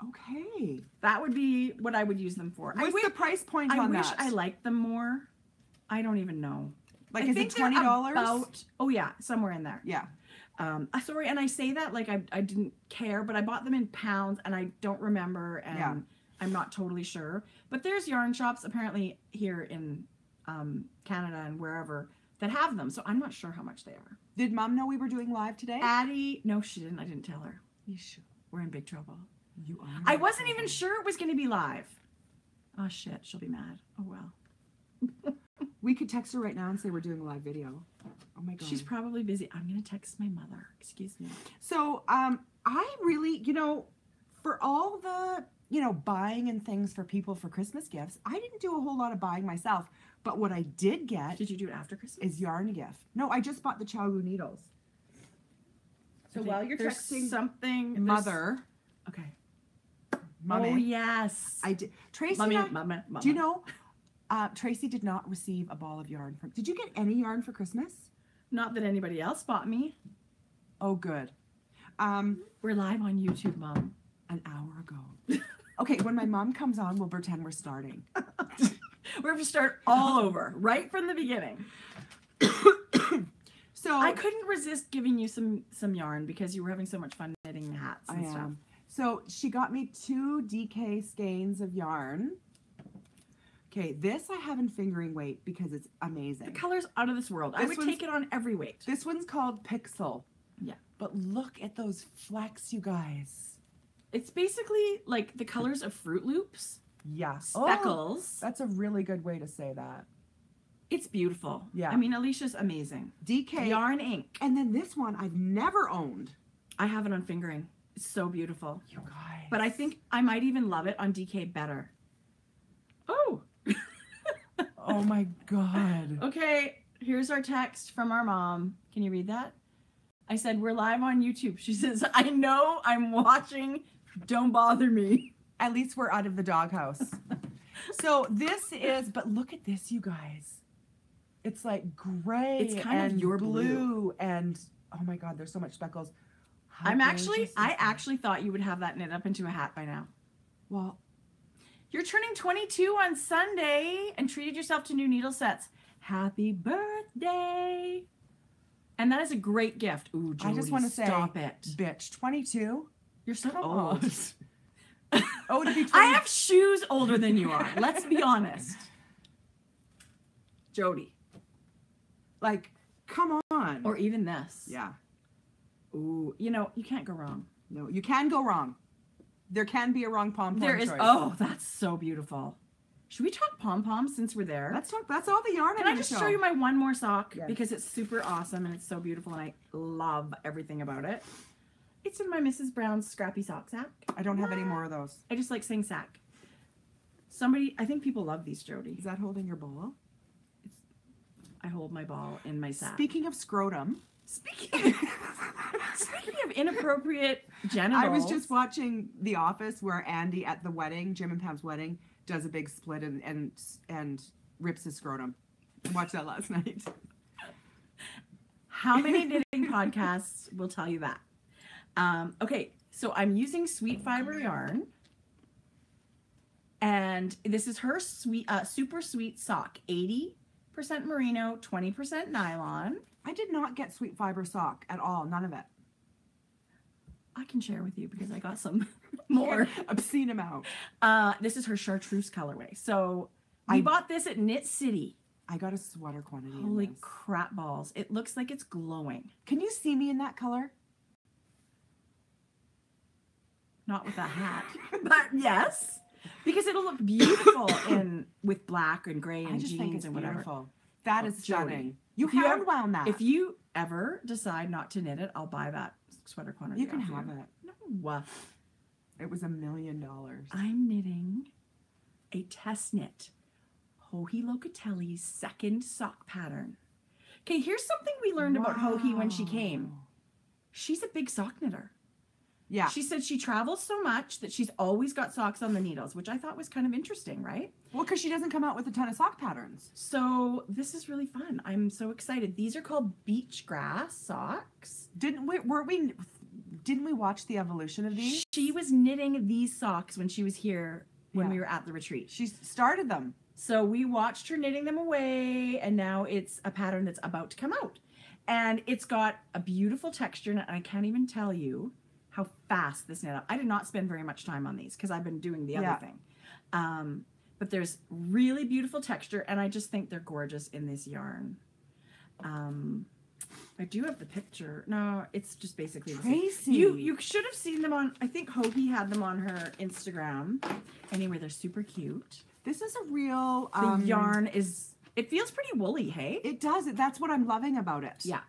Okay. That would be what I would use them for. What's the price point I on wish that? I liked them more. I don't even know. Like, I is think it they're $20? about- oh yeah, somewhere in there. Yeah. Sorry, and I say that like I didn't care, but I bought them in pounds and I don't remember, and Yeah. I'm not totally sure. But there's yarn shops apparently here in Canada and wherever that have them, so I'm not sure how much they are. Did Mom know we were doing live today? Addie, no, she didn't. I didn't tell her. You should. We're in big trouble. You are. I wasn't even sure it was going to be live. Oh shit, she'll be mad. Oh well. We could text her right now and say we're doing a live video. Oh my God. She's probably busy. I'm going to text my mother. Excuse me. So, I really, for all the, buying and things for people for Christmas gifts, I didn't do a whole lot of buying myself. But what I did get Did you do it after Christmas? is yarn gift. No, I just bought the Chaogu needles. So Okay, while you're there's texting something Mother, Okay. Mommy, Oh yes. I did. Tracy, Mommy, and I- mama, mama. do you know, Tracy did not receive a ball of yarn. Did you get any yarn for Christmas? Not that anybody else bought me. Oh, good. We're live on YouTube, Mom. An hour ago. Okay, when my mom comes on, we'll pretend we're starting. We're gonna start all over, right from the beginning. So I couldn't resist giving you some yarn because you were having so much fun knitting hats and stuff. So she got me 2 DK skeins of yarn. Okay, this I have in fingering weight because it's amazing. The color's out of this world. I would take it on every weight. This one's called Pixel. Yeah. But look at those flecks, you guys. It's basically like the colors of Fruit Loops. Yeah. Speckles. Oh, that's a really good way to say that. It's beautiful. Yeah. I mean, Alicia's amazing. DK. Yarn ink. And then this one I've never owned. I have it on fingering. It's so beautiful. You guys. But I think I might even love it on DK better. Oh. Oh my God. Okay, here's our text from our mom. Can you read that? I said, we're live on YouTube. She says, I know I'm watching. Don't bother me. At least we're out of the doghouse. So this is, but look at this, you guys. It's like gray It's kind of and your blue and oh my God, there's so much speckles. How I gorgeous is that? actually thought you would have that knit up into a hat by now. Well, You're turning 22 on Sunday and treated yourself to new needle sets. Happy birthday. And that is a great gift. Ooh, Jodi, I just want to say, stop it. bitch, 22? You're so Come old. on. Oh, to be 20. I have shoes older than you are. Let's be honest. Jodi. Like, come on. Or even this. Yeah. Ooh, you can't go wrong. No, you can go wrong. There can be a wrong pom-pom There is. choice. Oh, that's so beautiful. Should we talk pom-poms since we're there? Let's talk. That's all the yarn. Can I just show you my one more sock? Yes. Because it's super awesome and it's so beautiful and I love everything about it. It's in my Mrs. Brown's scrappy sock sack. I don't have any more of those. I just like saying sack. I think people love these, Jodi. Is that holding your ball? I hold my ball in my sack. Speaking of scrotum. Speaking of inappropriate genitals. I was just watching The Office where Andy at the wedding, Jim and Pam's wedding, does a big split and rips his scrotum. I watched that last night. How many knitting podcasts will tell you that? Okay, so I'm using Sweet Fiber yarn. And this is her super sweet sock. 80% merino, 20% nylon. I did not get sweet fiber sock at all. None of it. I can share with you because I got some more. Obscene amount. This is her chartreuse colorway. So I bought this at Knit City. I got a sweater quantity. Holy in this. crap balls. It looks like it's glowing. Can you see me in that color? Not with a hat, but yes. Because it'll look beautiful with black and gray and I just think jeans it's and whatever. beautiful. That is Jodi, stunning. You if you hand ever- wound that. If you ever decide not to knit it, I'll buy that sweater quantity. You can off have you. it. No. It was $1 million. I'm knitting a test knit Joji Locatelli's second sock pattern. Okay, here's something we learned about Joji when she came. She's a big sock knitter. Yeah. She said she travels so much that she's always got socks on the needles, which I thought was kind of interesting, right? Well, because she doesn't come out with a ton of sock patterns. So this is really fun. I'm so excited. These are called beach grass socks. Didn't we watch the evolution of these? She was knitting these socks when she was here when Yeah. we were at the retreat. She started them. So we watched her knitting them away, and now it's a pattern that's about to come out. And it's got a beautiful texture, and I can't even tell you how fast this knit up. I did not spend very much time on these because I've been doing the other thing. But there's really beautiful texture, and I just think they're gorgeous in this yarn. I do have the picture. No, it's just basically the same. Tracy. You should have seen them on, I think Joji had them on her Instagram. Anyway, they're super cute. This is a real... The yarn is, it feels pretty woolly, hey? It does. That's what I'm loving about it. Yeah.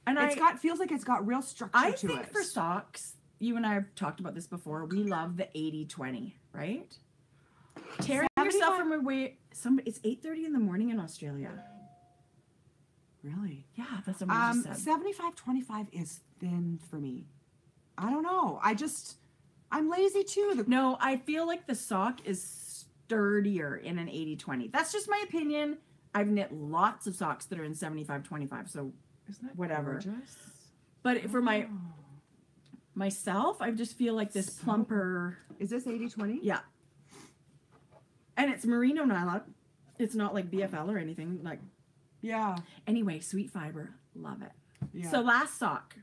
And Feels like it's got real structure to it. I think for socks, you and I have talked about this before, we love the 80-20, right? Tearing yourself from away, it's 8:30 in the morning in Australia. Really? Yeah, that's what I just said. 75-25 is thin for me. I don't know. I'm lazy too. No, I feel like the sock is sturdier in an 80-20. That's just my opinion. I've knit lots of socks that are in 75-25, so Isn't that whatever. Gorgeous? But for myself, I just feel like this plumper. Is this 80-20? Yeah. And it's merino nylon. It's not like BFL or anything. Like, yeah. Anyway, sweet fiber. Love it. Yeah. So last sock.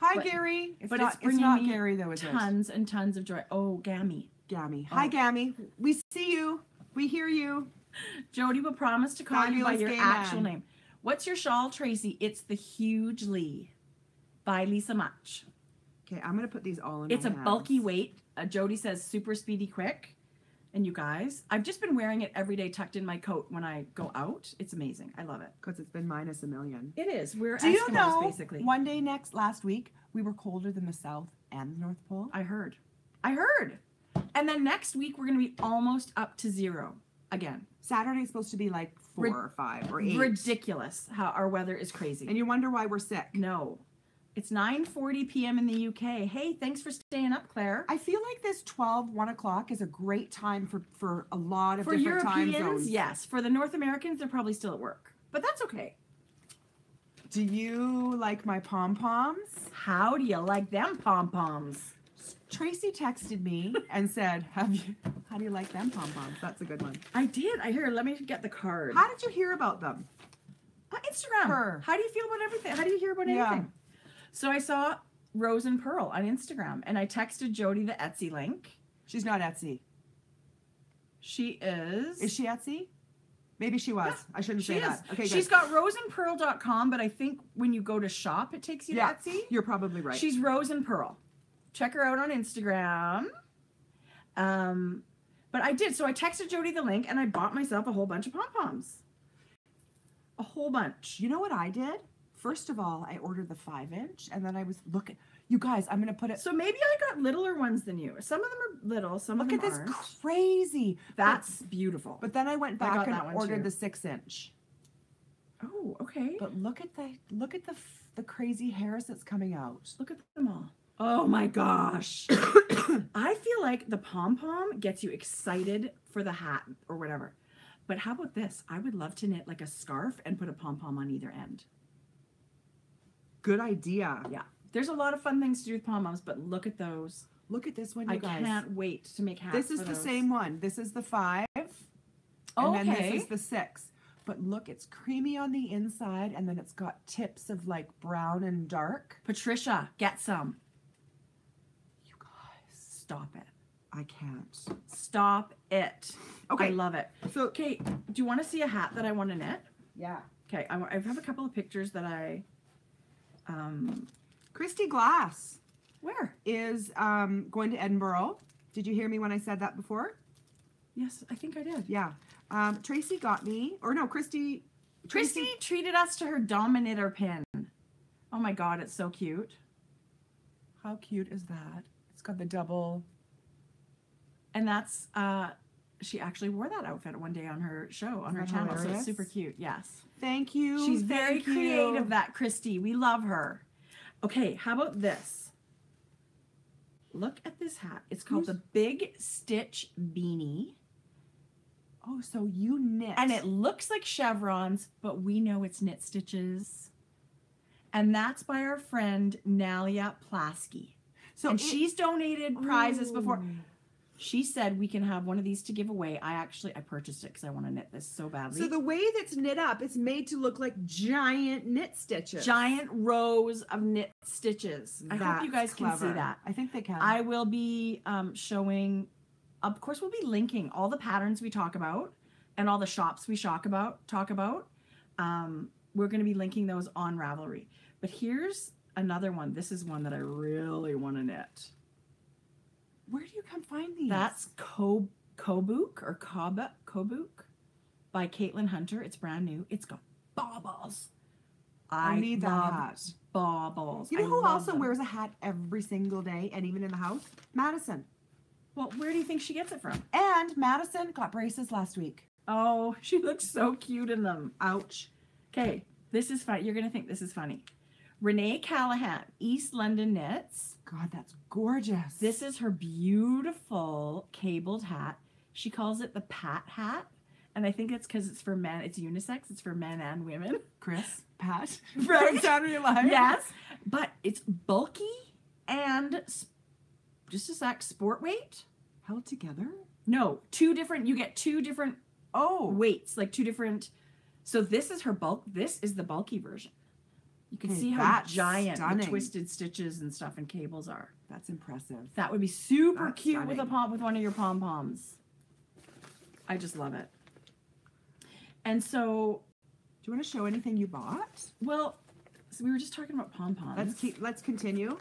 Hi, Gary. It's it's bringing not me Gary, though, is it? tons and tons of joy. Oh, Gammy. Gammy. Oh. Hi, Gammy. We see you. We hear you. Jodi will promise to call you by Fabulous your gay actual man. name. What's your shawl, Tracy? It's the Hugely by Lisa Much. Okay, I'm going to put these all in It's my a hands. bulky weight. Jodi says super speedy quick. And you guys, I've just been wearing it every day tucked in my coat when I go out. It's amazing. I love it. Because it's been minus $1 million. It is. We're Do you Eskimos, know, basically. one day last week, we were colder than the South and the North Pole? I heard. And then next week, we're going to be almost up to 0 again. Saturday's supposed to be like 4 or 5 or 8. Ridiculous how our weather is crazy. And you wonder why we're sick. No. It's 9:40 p.m. in the UK. Hey, thanks for staying up, Claire. I feel like this 1 o'clock is a great time for a lot of For different time Europeans, zones. yes. For the North Americans, they're probably still at work. But that's okay. Do you like my pom-poms? How do you like them pom-poms? Tracy texted me and said, how do you like them pom-poms? That's a good one. I did. Let me get the card. How did you hear about them? Instagram. Her. How do you feel about everything? How do you hear about anything? So I saw Rose and Pearl on Instagram, and I texted Jodi the Etsy link. She's not Etsy. She is. Is she Etsy? Maybe she was. Yeah, I shouldn't say that. Okay, good. She's got roseandpearl.com, but I think when you go to shop, it takes you to Etsy. You're probably right. She's Rose and Pearl. Check her out on Instagram. But I did. So I texted Jodi the link, and I bought myself a whole bunch of pom-poms. A whole bunch. You know what I did? First of all, I ordered the 5-inch, and then I was looking. You guys, I'm going to put it. So maybe I got littler ones than you. Some of them are little, some of them aren't. Look at this crazy. That's beautiful. But then I went back got and that one ordered too. the 6-inch. Oh, okay. But look at the crazy hairs that's coming out. Look at them all. Oh my gosh. I feel like the pom-pom gets you excited for the hat or whatever. But how about this? I would love to knit like a scarf and put a pom-pom on either end. Good idea. Yeah. There's a lot of fun things to do with pom-poms, but look at those. Look at this one, you guys. I can't wait to make hats. This is the same one. This is the 5. Oh, and then okay. this is the 6. But look, it's creamy on the inside, and then it's got tips of like brown and dark. Patricia, get some. You guys. Stop it. I can't. Stop it. Okay. I love it. So, Okay, do you want to see a hat that I want to knit? yeah. Okay, I have a couple of pictures that I... Christy Glass Where? is going to Edinburgh. Did you hear me when I said that before? Yes, I think I did. Yeah. Tracy got me, or no, Christy treated us to her Dominator pin. Oh my god, it's so cute. How cute is that? It's got the double. And that's, she actually wore that outfit one day on her show, on her that channel. So hilarious? it's super cute, yes. Thank you. She's very Thank you. creative, that Christy. We love her. Okay, how about this? Look at this hat. It's called the Big Stitch Beanie. Oh, so you knit. And it looks like chevrons, but we know it's knit stitches. And that's by our friend Nalia Plasky. So and she's donated prizes before. Ooh. She said we can have one of these to give away. I purchased it because I want to knit this so badly. So the way that's knit up, it's made to look like giant knit stitches. Giant rows of knit stitches. I hope you guys That's can see clever. that. I think they can. I will be showing, of course, we'll be linking all the patterns we talk about and all the shops we talk about. We're going to be linking those on Ravelry. But here's another one. This is one that I really want to knit. Where do you come find these? That's Kobuk by Caitlin Hunter. It's brand new. It's got baubles. I need that love hat. Baubles. You know I who love also them. wears a hat every single day and even in the house? Madison. Well, where do you think she gets it from? And Madison got braces last week. Oh, she looks so cute in them. Ouch. Okay, this is fun. You're going to think this is funny. Renee Callahan, East London Knits. God, that's gorgeous. This is her beautiful cabled hat. She calls it the Pat hat. And I think it's because it's for men. It's unisex. It's for men and women. Chris, Pat, Right. from Saturday Live. Yes. But it's bulky and, just a sec, sport weight. Held together? No, you get two different weights, like two different. So this is her bulk. This is the bulky version. You can see how that's giant stunning. the twisted stitches and stuff and cables are. That's impressive. That would be super That's cute with stunning. with one of your pom-poms. I just love it. And so, Do you want to show anything you bought? well, so we were just talking about pom-poms. Let's continue.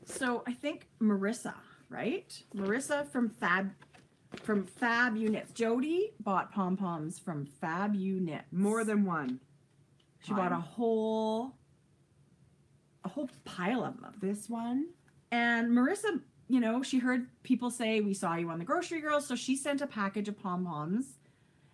So I think Marissa, right? Marissa from Fab Unit. Jodi bought pom-poms from Fab Unit. More than one. She bought a whole pile of them. This one. And Marissa, she heard people say, we saw you on the Grocery Girls, so she sent a package of pom-poms,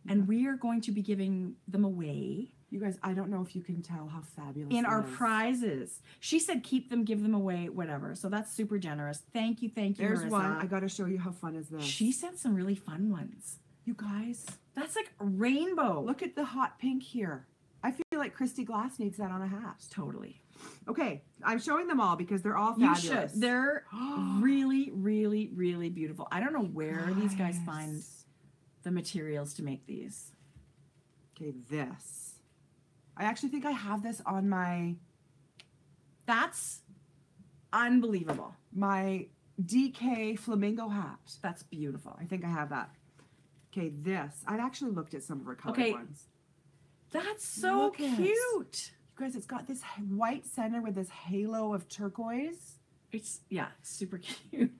and we are going to be giving them away. You guys, I don't know if you can tell how fabulous in it our is. prizes. She said keep them, give them away, whatever. So that's super generous. Thank you, There's Marissa. one. I got to show you how fun is this. She sent some really fun ones. You guys, That's like rainbow. look at the hot pink here. I feel like Christy Glass needs that on a hat. Totally. Okay, I'm showing them all because they're all You fabulous. should. They're really, really, really beautiful. I don't know where these guys find the materials to make these. Okay, this. I actually think I have this on my That's unbelievable. DK flamingo hat. That's beautiful. I think I have that. Okay, this. I've actually looked at some of her colored Okay. ones. That's so Look at it. cute. You guys, it's got this white center with this halo of turquoise. It's, super cute.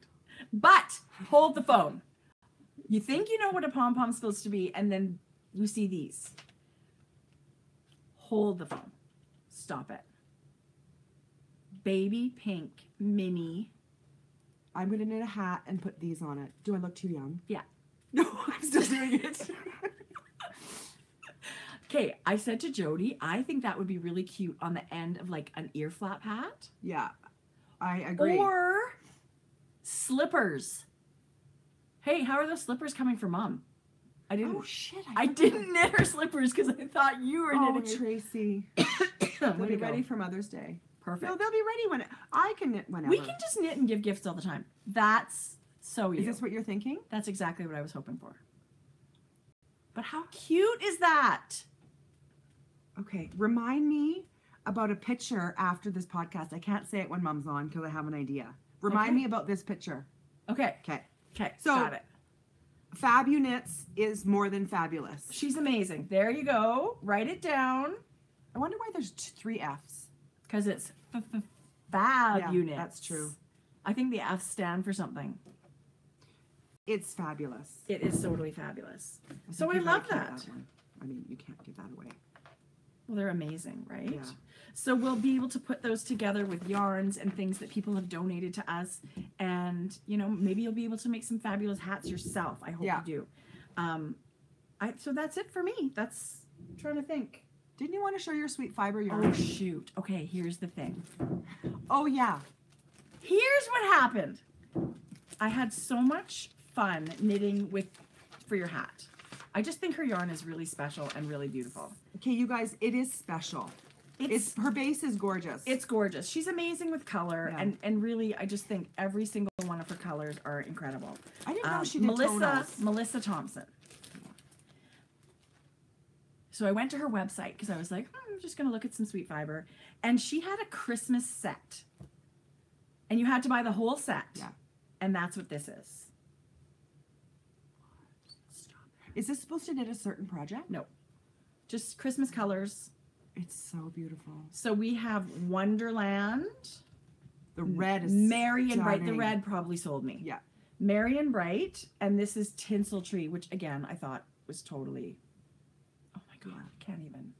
But hold the phone. You think you know what a pom-pom's supposed to be, and then you see these. Hold the phone. Stop it. Baby pink mini. I'm going to knit a hat and put these on it. Do I look too young? Yeah. No, I'm still doing it. Okay, I said to Jodi, I think that would be really cute on the end of like an ear flap hat. Yeah, I agree. Or slippers. Hey, how are those slippers coming for Mom? I didn't. Oh shit! I didn't knit her slippers because I thought you were Oh, knitting. Tracy, Way they'll to be go. ready for Mother's Day. Perfect. No, they'll be ready when I can knit whenever. We can just knit and give gifts all the time. That's so you. Is this what you're thinking? That's exactly what I was hoping for. But how cute is that? Okay, remind me about a picture after this podcast. I can't say it when Mom's on because I have an idea. Remind Okay. me about this picture. Okay. Okay. Okay, So got it. Fab Units is more than fabulous. She's amazing. There you go. Write it down. I wonder why there's 3 F's. Because it's Fab Units. That's true. I think the F's stand for something. It's fabulous. It is totally fabulous. So I You gotta love keep that. one. I mean, you can't give that away. Well, they're amazing, right? Yeah. So we'll be able to put those together with yarns and things that people have donated to us. And, you know, maybe you'll be able to make some fabulous hats yourself. I hope you do. So that's it for me. I'm trying to think. Didn't you want to show your sweet fiber yarn? Oh, shoot. Okay, here's the thing. Oh, yeah. Here's what happened. I had so much fun knitting for your hat. I just think her yarn is really special and really beautiful. Okay, you guys, it is special. Her base is gorgeous. It's gorgeous. She's amazing with color, and really, I just think every single one of her colors are incredible. I didn't know she did tonals. Melissa Thompson. So I went to her website because I was like, I'm just going to look at some sweet fiber. And she had a Christmas set. And you had to buy the whole set. Yeah. And that's what this is. Is this supposed to knit a certain project? No. Just Christmas colors. It's so beautiful. So we have Wonderland. The red is Merry and Bright. The red probably sold me. Yeah. Merry and Bright. And this is Tinsel Tree, which again, I thought was totally... Oh my God, I can't even.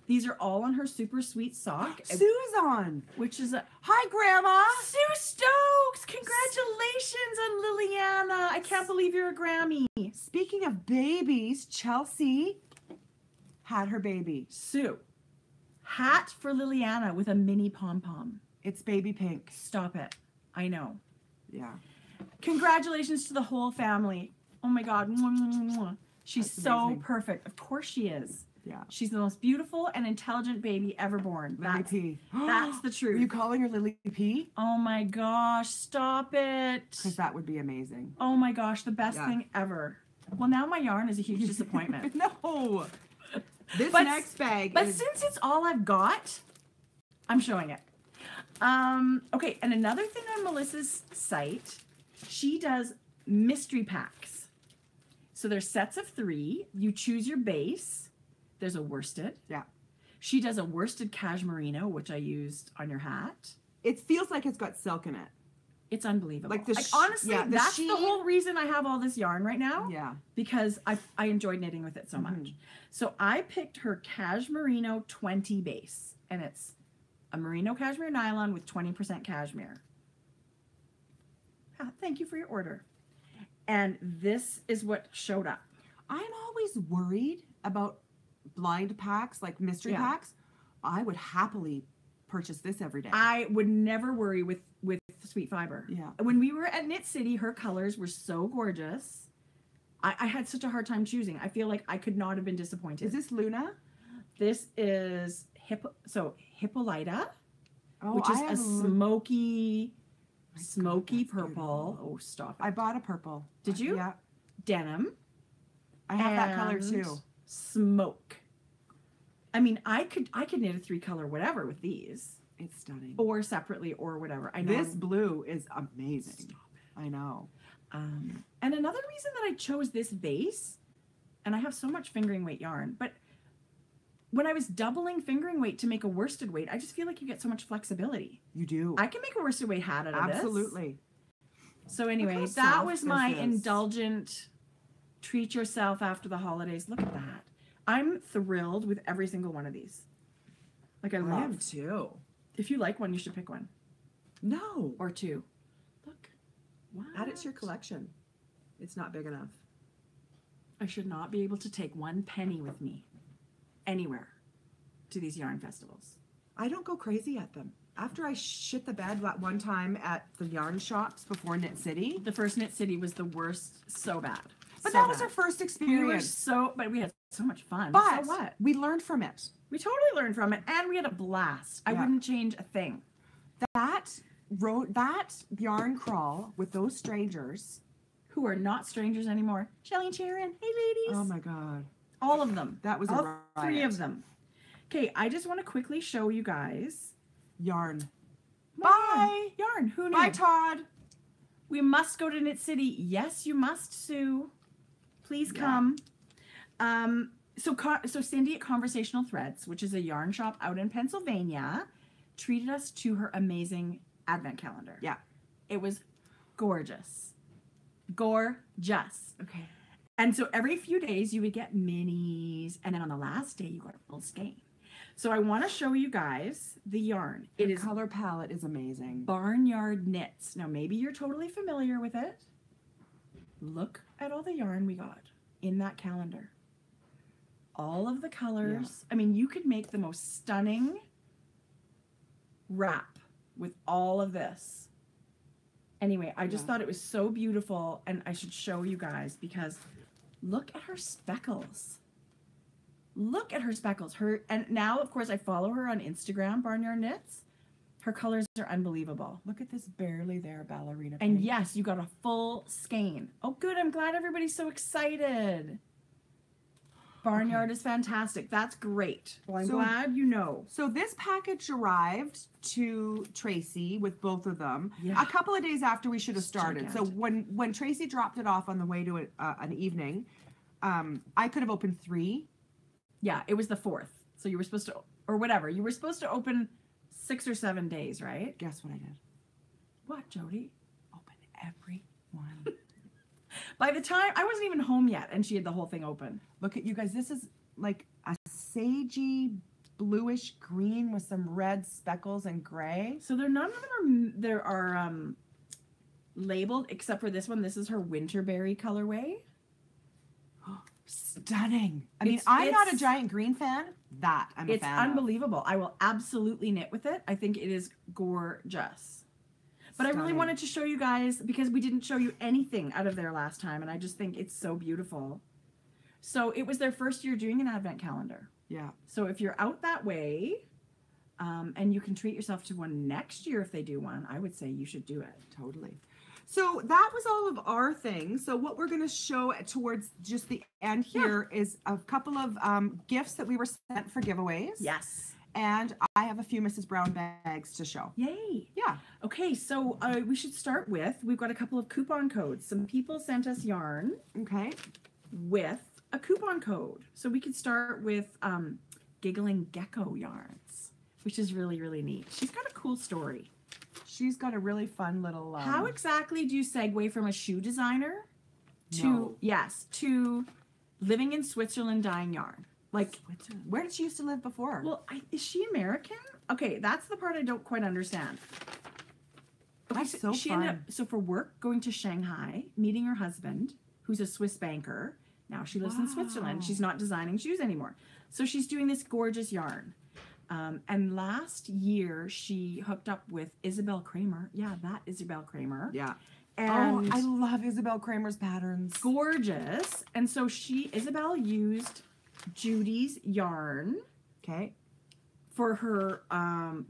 These are all on her super sweet sock. Sue's on. Which is a... Hi, Grandma. Sue Stokes! Congratulations on Liliana. I can't believe you're a Grammy. Speaking of babies, Chelsea had her baby. Sue. Hat for Liliana with a mini pom-pom. It's baby pink. Stop it. I know. Yeah. Congratulations to the whole family. Oh my God. Mwah, mwah, mwah. She's so amazing. perfect. Of course she is. Yeah. She's the most beautiful and intelligent baby ever born. Lily P. That's the truth. Are you calling her Lily P? Oh my gosh. Stop it. Because that would be amazing. Oh my gosh. The best thing ever. Well, now my yarn is a huge disappointment. No. This But- next bag But is... since it's all I've got, I'm showing it. Okay, and another thing on Melissa's site, she does mystery packs. So there's sets of 3. You choose your base. There's a worsted. Yeah. She does a worsted cashmerino, which I used on your hat. It feels like it's got silk in it. It's unbelievable. Like the honestly, yeah, the that's sheen- the whole reason I have all this yarn right now. Yeah. Because I enjoyed knitting with it so much. So I picked her Cashmerino 20 base, and it's a merino cashmere nylon with 20% cashmere. Thank you for your order. And this is what showed up. I'm always worried about blind packs, like mystery packs. I would happily purchase this every day. I would never worry with sweet fiber. Yeah. When we were at Knit City, her colors were so gorgeous. I had such a hard time choosing. I feel like I could not have been disappointed. Is this Luna? This is Hippolyta, which is I a have smoky that's purple. beautiful. Oh, stop it. I bought a purple. Did you? Yeah. Denim. I have that color and too. Smoke. I mean, I could knit a 3-color whatever with these, It's stunning. or separately, or whatever. I know This blue is amazing. I know. And another reason that I chose this base, and I have so much fingering weight yarn, but when I was doubling fingering weight to make a worsted weight, I just feel like you get so much flexibility. You do. I can make a worsted weight hat out of this. Absolutely. So anyway, Look how that soft was my this is. indulgent treat yourself after the holidays. Look at that. I'm thrilled with every single one of these. Like I I am love. too. If you like one, you should pick one No. or 2. Look. Wow. Add it to your collection. It's not big enough. I should not be able to take 1 penny with me anywhere to these yarn festivals. I don't go crazy at them. After I shit the bed that one time at the yarn shops before Knit City. The first Knit City was the worst, so bad. But So that was bad. our first We were experience. but we had so much fun. But so what? we learned from it. We totally learned from it, and we had a blast. I Yeah. wouldn't change a thing. That yarn crawl with those strangers. Who are not strangers anymore. Shelly and Sharon. Hey, ladies. Oh my God. All of them. That was all a 3 riot. of them. Okay, I just want to quickly show you guys. Yarn. My Bye. Yarn. Who knew? Bye, Todd. We must go to Knit City. Yes, you must, Sue. Please come. So Cindy at Conversational Threads, which is a yarn shop out in Pennsylvania, treated us to her amazing advent calendar. Yeah. It was gorgeous. Gorgeous. Okay. And so every few days you would get minis, and then on the last day you got a full skein. So I want to show you guys the yarn. The color palette is amazing. Barnyard Knits. Now maybe you're totally familiar with it. Look at all the yarn we got in that calendar. All of the colors. Yeah. I mean, you could make the most stunning wrap with all of this. Anyway, I just thought it was so beautiful, and I should show you guys because look at her speckles. Look at her speckles. And now, of course, I follow her on Instagram, Barnyard Knits. Her colors are unbelievable. Look at this barely there ballerina And pink. yes, you got a full skein. Oh, good. I'm glad everybody's so excited. Barnyard is fantastic. That's great. Well, I'm glad you know. So this package arrived to Tracy with both of them Yeah. a couple of days after we should have started. Gigantic. So when Tracy dropped it off on the way to an evening, I could have opened 3. Yeah, it was the 4th. So you were supposed to, or whatever. You were supposed to open 6 or 7 days, right? Guess what I did? What, Jody? Open every one. By the time, I wasn't even home yet, and she had the whole thing open. Look at you guys. This is like a sagey bluish green with some red speckles and gray. So none of them are labeled except for this one. This is her Winterberry colorway. Stunning. I mean, I'm not a giant green fan. That I'm a fan It's unbelievable. I will absolutely knit with it. I think it is gorgeous. But I really wanted to show you guys because we didn't show you anything out of there last time, and I just think it's so beautiful. So it was their first year doing an advent calendar. Yeah. So if you're out that way, and you can treat yourself to one next year if they do one, I would say you should do it. Totally. So that was all of our things. So what we're going to show towards just the end here is a couple of gifts that we were sent for giveaways. Yes. And I have a few Mrs. Brown bags to show. Yay. Yeah. Okay, so we should start with, we've got a couple of coupon codes. Some people sent us yarn Okay. with a coupon code. So we could start with Giggling Gecko yarns, which is really, really neat. She's got a cool story. She's got a really fun little... How exactly do you segue from a shoe designer to, to living in Switzerland dyeing yarn? Like, where did she used to live before? Well, is she American? Okay, that's the part I don't quite understand. Okay, That's so she fun. ended up, so for work, going to Shanghai, meeting her husband, who's a Swiss banker. Now she lives in Switzerland. She's not designing shoes anymore. So she's doing this gorgeous yarn. And last year, she hooked up with Isabel Kramer. Yeah, that Isabel Kramer. Yeah. And I love Isabel Kramer's patterns. Gorgeous. And so Isabel used Judy's yarn. Okay. For her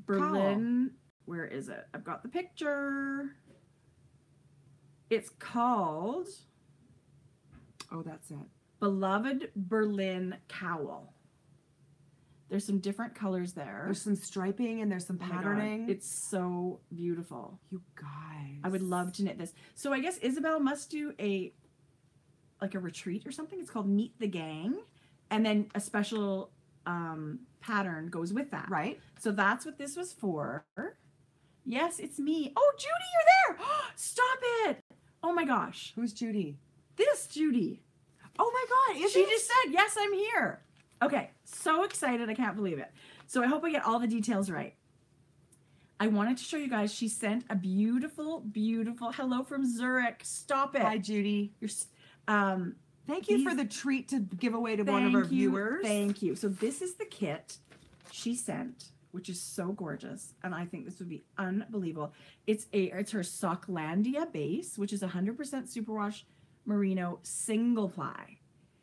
Berlin, where is it? I've got the picture. It's called... Oh, that's it. Beloved Berlin Cowl. There's some different colors there. There's some striping and there's some patterning. It's so beautiful. You guys. I would love to knit this. So I guess Isabel must do a retreat or something. It's called Meet the Gang. And then a special pattern goes with that. Right. So that's what this was for. Yes, it's me. Oh, Judy, you're there. Stop it. Oh my gosh. Who's Judy? This Judy. Oh my God. She just said, yes, I'm here. Okay. So excited. I can't believe it. So I hope I get all the details right. I wanted to show you guys. She sent a beautiful, beautiful hello from Zurich. Stop it. Hi, Judy. You're, Thank you for the treat to give away to one of our viewers. Thank you. So this is the kit she sent, which is so gorgeous, and I think this would be unbelievable. It's her Socklandia base, which is 100% superwash merino single ply.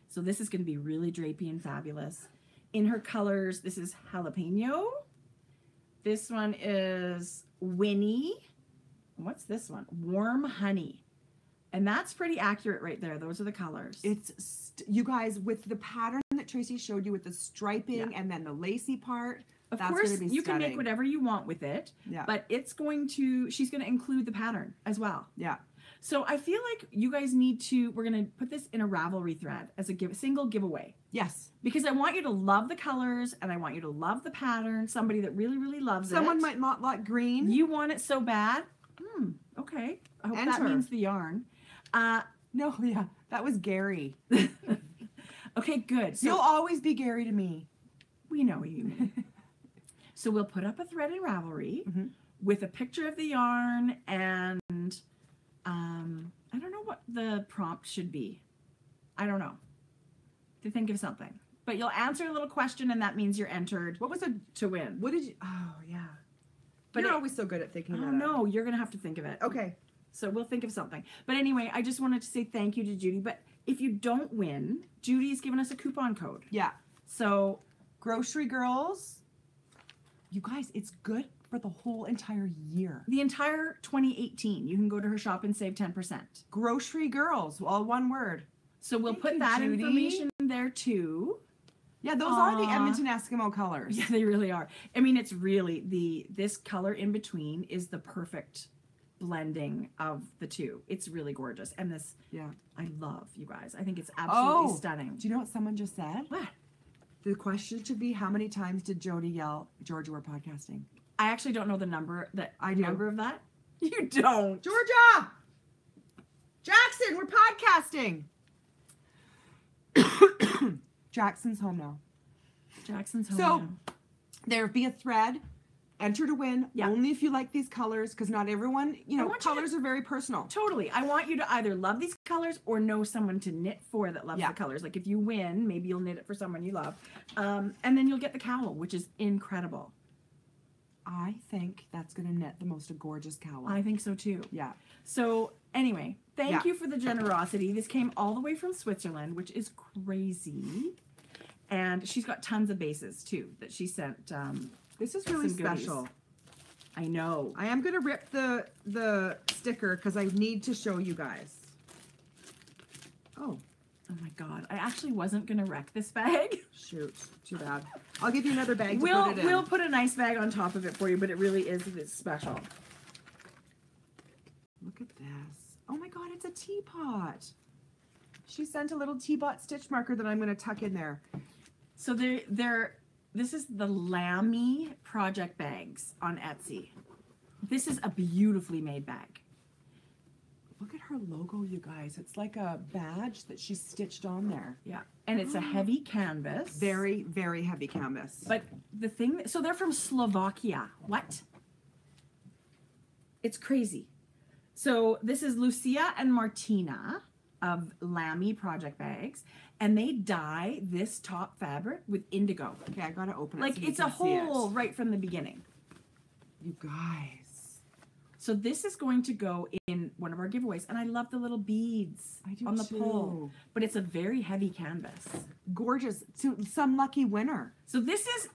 So this is going to be really drapey and fabulous. In her colors, this is jalapeno. This one is Winnie. What's this one? Warm honey. And that's pretty accurate right there. Those are the colors. It's, you guys, with the pattern that Tracy showed you with the striping and then the lacy part, of that's course, going to be you stunning. can make whatever you want with it. Yeah. But she's going to include the pattern as well. Yeah. So I feel like you guys need to, we're going to put this in a Ravelry thread as a single giveaway. Yes. Because I want you to love the colors and I want you to love the pattern. Somebody that really, really loves it. Someone might not like green. You want it so bad. Okay. I hope that means the yarn. No, yeah. That was Gary. Okay, good. So you'll always be Gary to me. we know you mean. So we'll put up a thread in Ravelry with a picture of the yarn and I don't know what the prompt should be. I don't know. To think of something. But you'll answer a little question and that means you're entered. What was it to win? What did you? Oh, yeah. But you're always so good at thinking that up. No, you're going to have to think of it. Okay. So we'll think of something. But anyway, I just wanted to say thank you to Judy. But if you don't win, Judy's given us a coupon code. Yeah. So Grocery Girls. You guys, it's good for the whole entire year. the entire 2018, you can go to her shop and save 10%. Grocery Girls, all one word. So we'll Thank put you, that Judy. information there too. Yeah, those are the Edmonton Eskimo colors. Yeah, they really are. I mean, it's really this color in between is the perfect blending of the two. It's really gorgeous. And this, Yeah. I love, you guys. I think it's absolutely Oh, stunning. do you know what someone just said? What? The question should be, how many times did Jodi yell, Georgia, we're podcasting? I actually don't know the number I do. number of that. You don't. Georgia! Jackson, we're podcasting! Jackson's home now. Jackson's home. So, now. there'll be a thread. Enter to win. Yeah. Only if you like these colors, because not everyone, I want you colors are very personal. Totally. I want you to either love these colors or know someone to knit for that loves Yeah. the colors. Like if you win, maybe you'll knit it for someone you love. And then you'll get the cowl, which is incredible. I think that's going to knit the most gorgeous cowl. I think so too. Yeah. So anyway, thank Yeah. you for the generosity. This came all the way from Switzerland, which is crazy. And she's got tons of bases too that she sent. This is really Some goodies. special. I know. I am going to rip the sticker because I need to show you guys. Oh, Oh my God. I actually wasn't going to wreck this bag. shoot. Too bad. I'll give you another bag to We'll put it in. we'll put a nice bag on top of it for you, but it really is special. Look at this. Oh my God, it's a teapot. She sent a little teapot stitch marker that I'm going to tuck in there. So this is the Lammy project bags on Etsy. This is a beautifully made bag. Look at her logo, you guys. It's like a badge that she stitched on there. Yeah. And it's a heavy canvas. Very, very heavy canvas. But the thing, so they're from Slovakia. What? It's crazy. So this is Lucia and Martina of Lammy project bags. And they dye this top fabric with indigo. Okay, I gotta open it. Like so you it's a can see it. whole right from the beginning. You guys. So this is going to go in one of our giveaways. And I love the little beads I do on the too. pole. But it's a very heavy canvas. Gorgeous. To some lucky winner. So this is,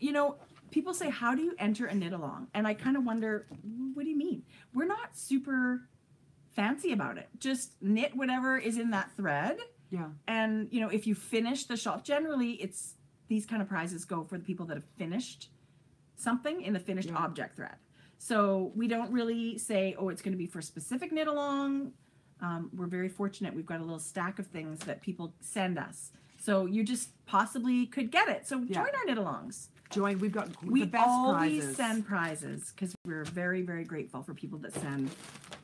people say, how do you enter a knit along? And I kind of wonder, what do you mean? We're not super fancy about it. Just knit whatever is in that thread. Yeah. And, if you finish the shawl, generally it's these kind of prizes go for the people that have finished something in the finished object thread. So we don't really say, oh, it's going to be for a specific knit along. We're very fortunate. We've got a little stack of things that people send us. So you just possibly could get it. So join our knit alongs. Join. We've got We the best always prizes. send prizes because we're very, very grateful for people that send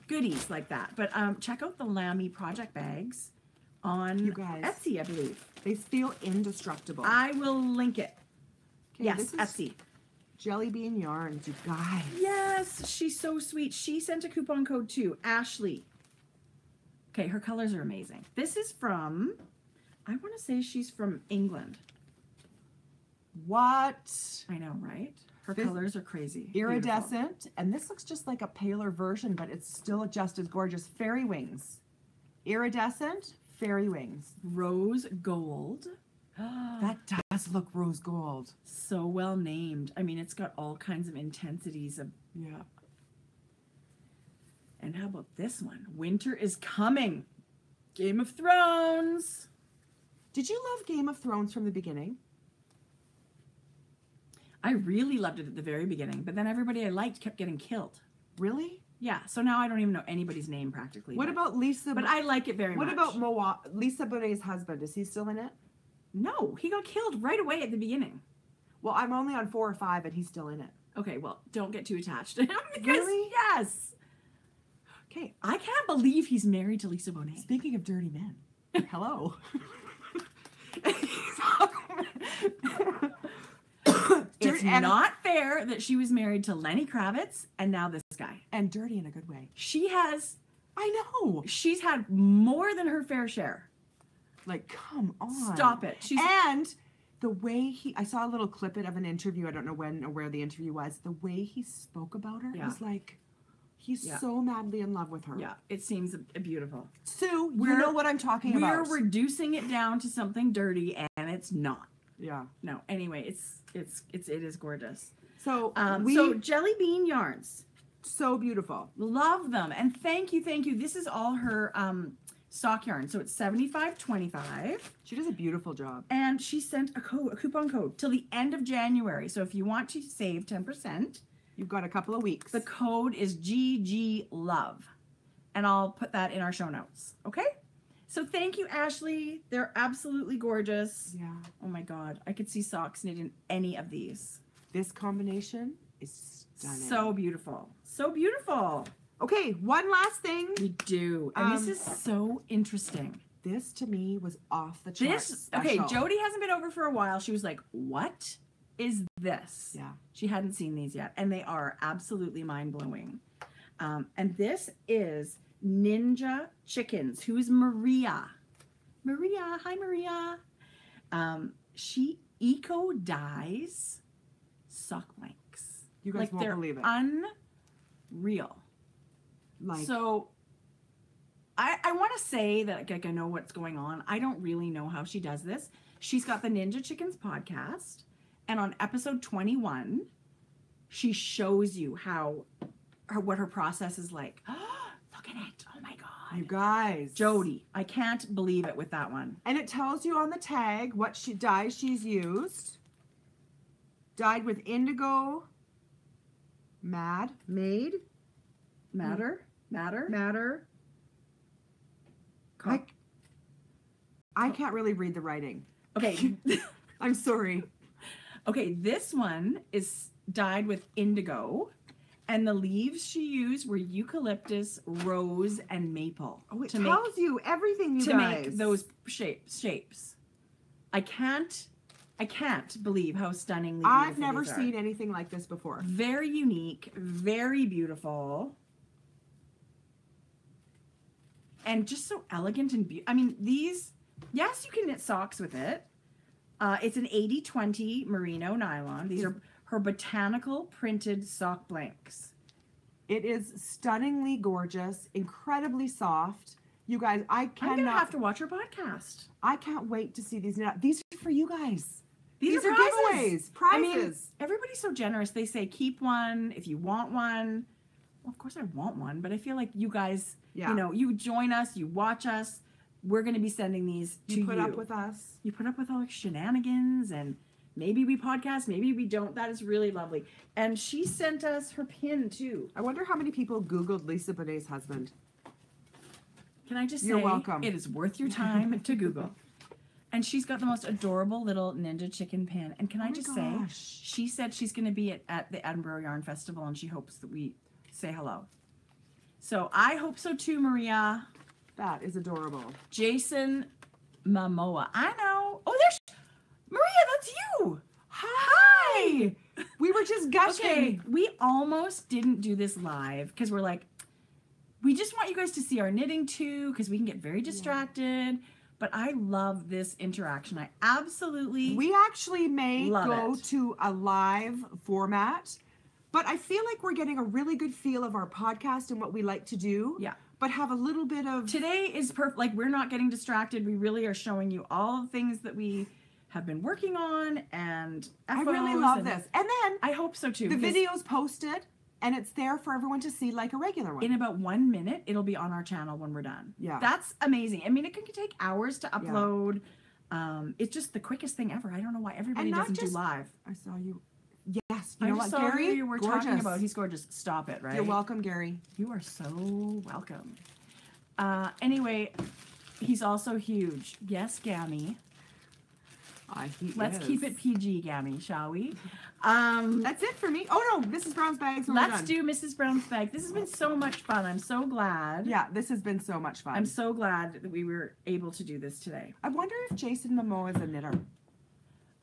goodies like that. But check out the Lammy project bags on You guys. Etsy, I believe. They feel indestructible. I will link it. Okay, Yes, this is Etsy. Jelly Bean Yarns, you guys. Yes, she's so sweet. She sent a coupon code too, Ashley. Okay, her colors are amazing. This is from, I want to say she's from England. What? I know, right? Her This- colors are crazy. Iridescent. Beautiful. And this looks just like a paler version, but it's still just as gorgeous. Fairy wings. Iridescent, fairy wings. Rose gold. That does look rose gold. So well named. I mean, it's got all kinds of intensities of. Yeah. And how about this one? Winter is coming. Game of Thrones. Did you love Game of Thrones from the beginning? I really loved it at the very beginning, but then everybody I liked kept getting killed. Really? Yeah, so now I don't even know anybody's name practically. What about Lisa? But I like it very much. What about Lisa Bonet's husband? Is he still in it? No, he got killed right away at the beginning. Well, I'm only on 4 or 5 and he's still in it. Okay, well, don't get too attached to him. Because, Really? Yes. Okay. I can't believe he's married to Lisa Bonet. Speaking of dirty men. Hello. It's not fair that she was married to Lenny Kravitz and now this guy. And dirty in a good way. She has... I know. She's had more than her fair share. Like, come on. Stop it. And the way I saw a little clip of an interview. I don't know when or where the interview was. The way he spoke about her was like, he's so madly in love with her. Yeah, it seems beautiful. Sue, you know what I'm talking about. We're reducing it down to something dirty, and it's not. Yeah. No. Anyway, it is gorgeous. So so jelly bean yarns. So beautiful. Love them. And thank you. This is all her sock yarn. So it's $75.25. She does a beautiful job. And she sent a coupon code till the end of January. So if you want to save 10%, you've got a couple of weeks. The code is GGLOVE. And I'll put that in our show notes. Okay? So thank you, Ashley. They're absolutely gorgeous. Yeah. Oh my God. I could see socks knit in any of these. This combination is stunning. So beautiful. So beautiful. Okay, one last thing. We do. And this is so interesting. This to me was off the charts. Okay, Jodi hasn't been over for a while. She was like, what is this? Yeah. She hadn't seen these yet. And they are absolutely mind-blowing. And this is Ninja Chickens. Who's Maria? Maria. Hi, Maria. She eco-dyes sock blanks. You guys won't believe it. Unreal. Like, so I want to say that like I know what's going on. I don't really know how she does this. She's got the Ninja Chickens podcast, and on episode 21, she shows you what her process is like. Look at it. Oh my God. You guys. Jodi. I can't believe it with that one. And it tells you on the tag what dyes she's used. Dyed with indigo, matter. I can't really read the writing. Okay. I'm sorry. Okay, this one is dyed with indigo, and the leaves she used were eucalyptus, rose, and maple. Oh, it tells you everything, you guys. To make those shapes. I can't believe how stunningly beautiful I've never seen anything like this before. Very unique, very beautiful. And just so elegant and beautiful. I mean, these, yes, you can knit socks with it. It's an 80-20 merino nylon. These are her botanical printed sock blanks. It is stunningly gorgeous, incredibly soft. You guys, I'm going to have to watch her podcast. I can't wait to see these. These are for you guys. These are giveaways, prizes. I mean, everybody's so generous. They say keep one if you want one. Well, of course I want one, but I feel like you guys, you join us, you watch us. We're going to be sending these to you. You put up with us. You put up with all the shenanigans, and maybe we podcast, maybe we don't. That is really lovely. And she sent us her pin, too. I wonder how many people Googled Lisa Bonet's husband. Can I just say, you're welcome. It is worth your time to Google. And she's got the most adorable little ninja chicken pin. And can I just say, she said she's going to be at the Edinburgh Yarn Festival, and she hopes that we say hello. So I hope so too, Maria. That is adorable. Jason Momoa. I know. Oh, there's Maria. That's you. Hi. We were just gushing. Okay, we almost didn't do this live because we're like, we just want you guys to see our knitting too, because we can get very distracted. But I love this interaction. I absolutely We actually may go to a live format, but I feel like we're getting a really good feel of our podcast and what we like to do. Yeah. But have a little bit of... Today is perfect. Like, we're not getting distracted. We really are showing you all the things that we have been working on, and I really love this. And then... I hope so too. The video's posted, and it's there for everyone to see like a regular one. In about 1 minute, it'll be on our channel when we're done. Yeah. That's amazing. I mean, it can take hours to upload. Yeah. It's just the quickest thing ever. I don't know why everybody doesn't do live. I saw you Yes. You I know just what, saw Gary? who you were Gorgeous. talking about. He's gorgeous. Stop it, right? You're welcome, Gary. You are so welcome. Anyway, he's also huge. Yes, Gammy. Let's keep it PG, Gammy, shall we? That's it for me. Oh no, Mrs. Brown's bags. Let's do Mrs. Brown's bag. This has been so much fun. I'm so glad. Yeah, this has been so much fun. I'm so glad that we were able to do this today. I wonder if Jason Momoa is a knitter.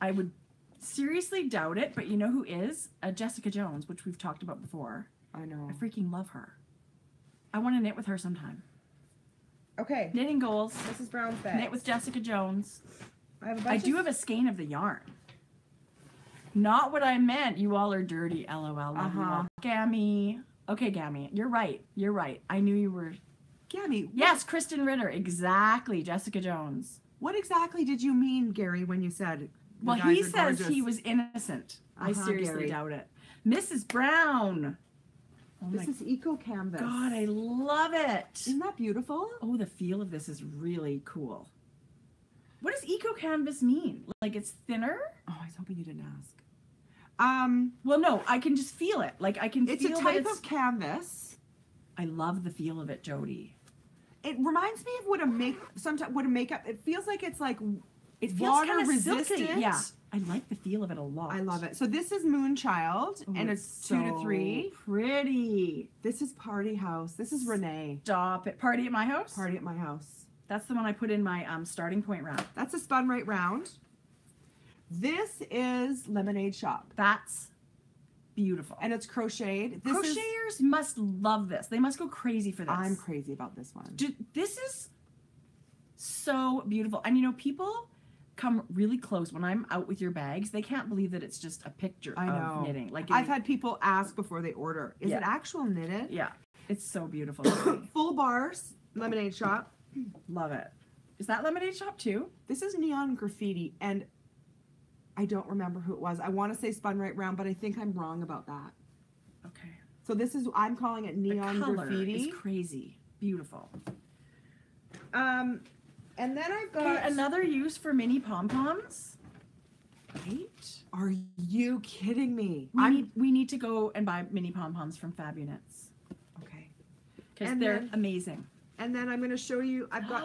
I would seriously doubt it, but you know who is? Jessica Jones, which we've talked about before. I know. I freaking love her. I want to knit with her sometime. Okay. Knitting goals. Mrs. Brown's bag. Knit with Jessica Jones. I do have a skein of the yarn. Not what I meant. You all are dirty. LOL. Love you all. Gammy. Okay, Gammy. You're right. You're right. I knew you were. Gammy. Yes, Kristen Ritter. Exactly. Jessica Jones. What exactly did you mean, Gary, when you said? Well, he says he was innocent. I seriously Gary. doubt it. Mrs. Brown. Oh This is Eco Canvas. God, I love it. Isn't that beautiful? Oh, the feel of this is really cool. What does Eco Canvas mean? Like it's thinner? Oh, I was hoping you didn't ask. Well, no, I can just feel it. Like I can It's feel a type of canvas. I love the feel of it, Jodi. It reminds me of what a makeup. It feels like it's like It feels water kind of resistant. silky. Yeah, I like the feel of it a lot. I love it. So this is Moonchild, Ooh, and it's 2 to 3. Pretty. This is Party House. This is Renee. Stop it. Party at my house? Party at my house. That's the one I put in my starting point round. That's a spun right round. This is Lemonade Shop. That's beautiful. And it's crocheted. Crocheters must love this. They must go crazy for this. I'm crazy about this one. This is so beautiful. And you know, people come really close when I'm out with your bags. They can't believe that it's just a picture of knitting. Like I've had people ask before they order, is it actual knitted? Yeah. It's so beautiful. Full bars, Lemonade Shop. Love it. Is that Lemonade Shop too? This is Neon Graffiti, and I don't remember who it was. I want to say Spun Right Round, but I think I'm wrong about that. Okay. So this is, I'm calling it Neon the color Graffiti. is crazy. Beautiful. And then I've got... Okay, another use for mini pom-poms. Right? Are you kidding me? We need to go and buy mini pom-poms from Fab Units. Okay. Because they're amazing. And then I'm going to show you, I've got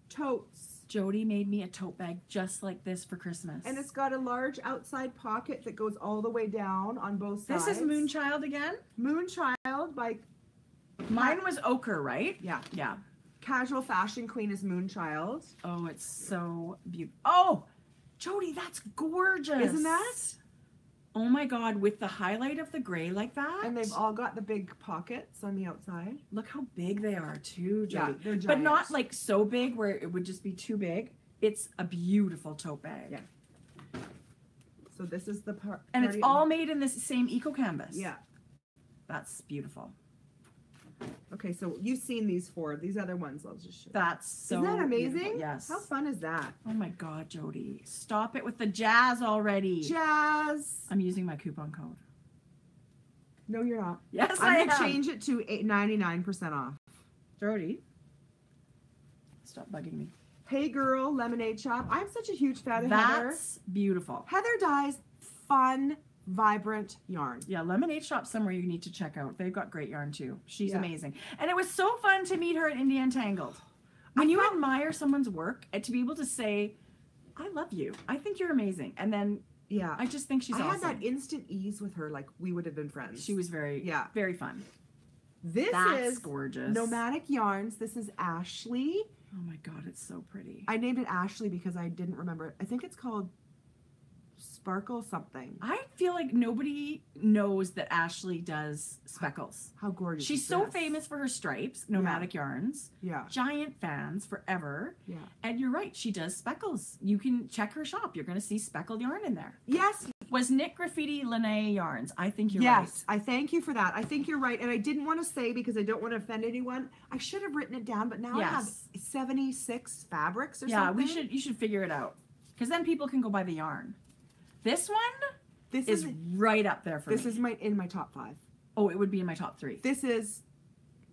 totes. Jodi made me a tote bag just like this for Christmas. And it's got a large outside pocket that goes all the way down on both sides. This is Moonchild again? Moonchild by... Mine was ochre, right? Yeah. Yeah. Casual Fashion Queen is Moonchild. Oh, it's so beautiful. Oh, Jodi, that's gorgeous. Isn't that? Oh my God, with the highlight of the gray like that. And they've all got the big pockets on the outside. Look how big they are too, Jodi. Yeah, they're giant. But not like so big where it would just be too big. It's a beautiful tote bag. Yeah. So this is the part. And it's all made in this same eco canvas. Yeah. That's beautiful. Okay, so you've seen these 4. These other ones I'll just show you. That's so Isn't that amazing? beautiful. Yes. How fun is that? Oh my God, Jodi. Stop it with the jazz already. Jazz. I'm using my coupon code. No, you're not. Yes, I'm I going to am. change it to 99% off. Jodi. Stop bugging me. Hey Girl Lemonade Shop. I'm such a huge fan of Heather. That's beautiful. Heather dyes fun, vibrant yarn. Yeah, Lemonade Shop somewhere you need to check out. They've got great yarn too. She's amazing. And it was so fun to meet her at Indie Untangled. When you admire someone's work and to be able to say, I love you. I think you're amazing. And then I just think she's awesome. I had that instant ease with her, like we would have been friends. She was very fun. That's is gorgeous. Nomadic Yarns. This is Ashley. Oh my God, it's so pretty. I named it Ashley because I didn't remember it. I think it's called Sparkle something. I feel like nobody knows that Ashley does speckles. How gorgeous. She's so famous for her stripes, Nomadic Yarns. Yeah. Giant fans forever. Yeah. And you're right, she does speckles. You can check her shop. You're going to see speckled yarn in there. Yes. Was Knit Graffiti Lene Yarns? I think you're right. Yes, I thank you for that. I think you're right. And I didn't want to say because I don't want to offend anyone. I should have written it down, but now I have 76 fabrics or something. Yeah, you should figure it out. Because then people can go buy the yarn. This one is right up there for me. This is in my top 5. Oh, it would be in my top 3. This is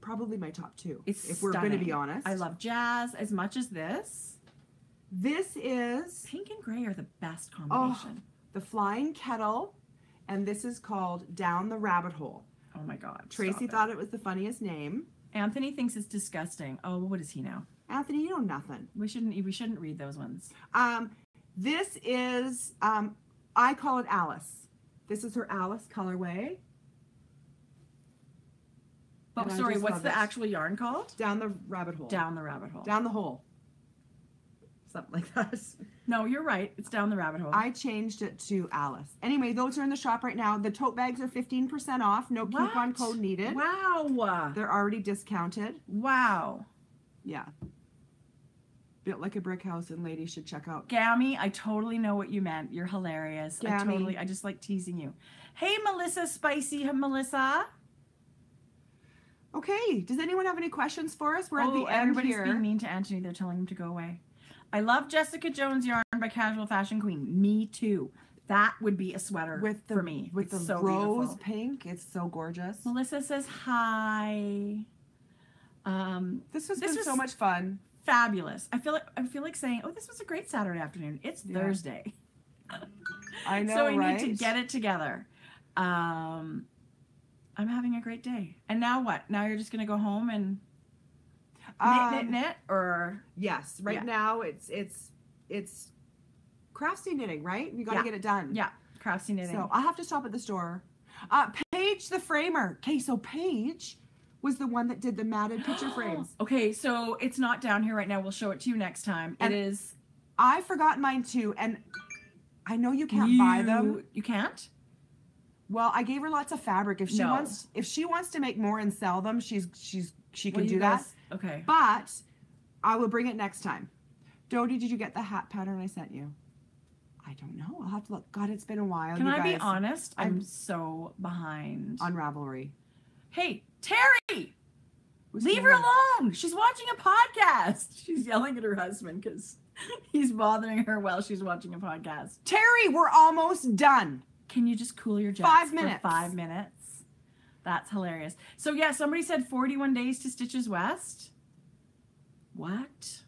probably my top 2. If we're going to be honest. I love jazz as much as this. This is... Pink and gray are the best combination. The Flying Kettle. and this is called Down the Rabbit Hole. Oh my God. Tracy thought it was the funniest name. Anthony thinks it's disgusting. Oh, what is he now? Anthony, you know nothing. We shouldn't read those ones. This is, I call it Alice. This is her Alice colorway. Oh, sorry, what's the actual yarn called? Down the Rabbit Hole. Down the Rabbit Hole. Down the hole. Something like that. No, you're right. It's Down the Rabbit Hole. I changed it to Alice. Anyway, those are in the shop right now. The tote bags are 15% off. No coupon code needed. Wow. They're already discounted. Wow. Yeah. Built like a brick house, and ladies should check out. Gammy, I totally know what you meant. You're hilarious. Gammy. I just like teasing you. Hey, Melissa, Spicy Melissa. Okay. Does anyone have any questions for us? We're at the end everybody's here. being mean to Anthony. They're telling him to go away. I love Jessica Jones yarn by Casual Fashion Queen. Me too. That would be a sweater for me. With it's the so rose beautiful. pink. It's so gorgeous. Melissa says hi. This was so much fun. Fabulous. I feel like saying, oh, this was a great Saturday afternoon. It's Thursday. I know, so we right? need to get it together. I'm having a great day. And now what? Now you're just going to go home and knit, or? Yes. Right now it's Craftsy knitting, right? You got to get it done. Yeah. Craftsy knitting. So I'll have to stop at the store. Paige the framer. Okay, so Paige was the one that did the matted picture frames. Okay, so it's not down here right now. We'll show it to you next time. And it is. I forgot mine too, and I know you can't buy them. You can't? Well, I gave her lots of fabric. If she wants to make more and sell them, she can do that. Okay. But I will bring it next time. Jodi, did you get the hat pattern I sent you? I don't know. I'll have to look. God, it's been a while. Can I be honest? I'm so behind on Ravelry. Hey, Terry! Leave her alone! She's watching a podcast. She's yelling at her husband because he's bothering her while she's watching a podcast. Terry, we're almost done. Can you just cool your jets 5 minutes. for 5 minutes? That's hilarious. So yeah, somebody said 41 days to Stitches West. What?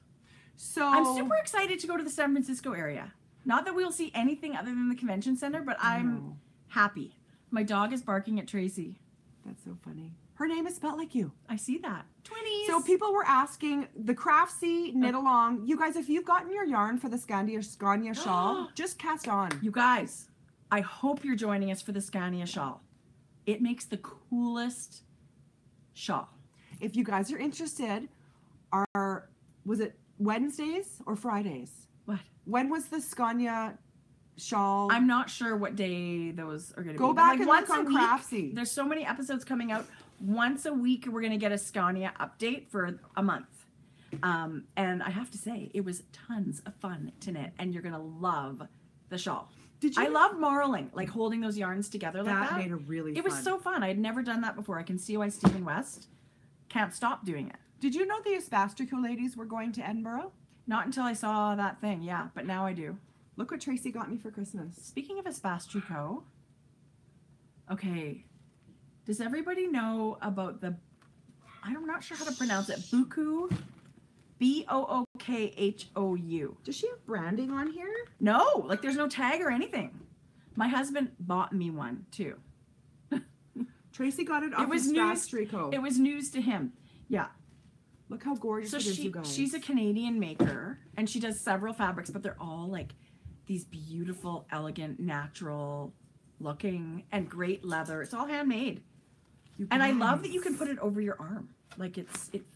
So I'm super excited to go to the San Francisco area. Not that we'll see anything other than the convention center, but I'm happy. My dog is barking at Tracy. That's so funny. Her name is spelled like you. I see that. Twinnies. So people were asking the Craftsy knit along. You guys, if you've gotten your yarn for the Scania shawl, just cast on. You guys, I hope you're joining us for the Scania shawl. It makes the coolest shawl. If you guys are interested, was it Wednesdays or Fridays? What? When was the Scania shawl? I'm not sure what day those are going to be. Go back and look on Craftsy. There's so many episodes coming out. Once a week, we're going to get a Scania update for a month. And I have to say, it was tons of fun to knit, and you're going to love the shawl. I love marling, like holding those yarns together like that. That made it really fun. It was so fun. I had never done that before. I can see why Stephen West can't stop doing it. Did you know the Espastrico ladies were going to Edinburgh? Not until I saw that thing, yeah, but now I do. Look what Tracy got me for Christmas. Speaking of Espastrico, okay, does everybody know about the, I'm not sure how to pronounce it, Bookoo? Bookhou. Does she have branding on here? No, like there's no tag or anything. My husband bought me one too. Tracy got it off Espastrico. It was news to him. Yeah. Look how gorgeous it is, you guys. She's a Canadian maker, and she does several fabrics, but they're all like these beautiful, elegant, natural looking, and great leather. It's all handmade. And I love that you can put it over your arm. Like it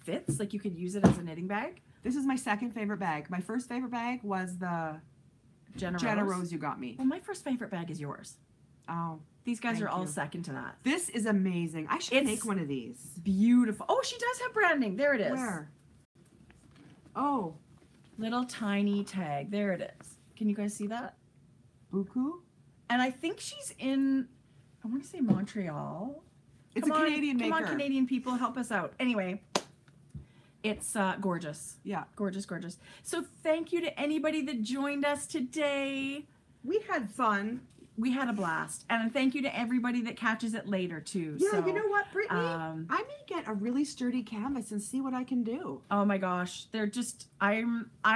fits, like you could use it as a knitting bag. This is my second favorite bag. My first favorite bag was the Jenna Rose you got me. Well, my first favorite bag is yours. Oh. These guys are all second to that. This is amazing. I should make one of these. Beautiful. Oh, she does have branding. There it is. Where? Oh. Little tiny tag. There it is. Can you guys see that? Buku? And I think she's in, I want to say Montreal. It's a Canadian maker. Come on, Canadian people, help us out. Anyway, it's gorgeous. Yeah. Gorgeous, gorgeous. So thank you to anybody that joined us today. We had fun. We had a blast. And thank you to everybody that catches it later, too. Yeah, so, you know what, Brittany? I may get a really sturdy canvas and see what I can do. Oh my gosh. They're just, I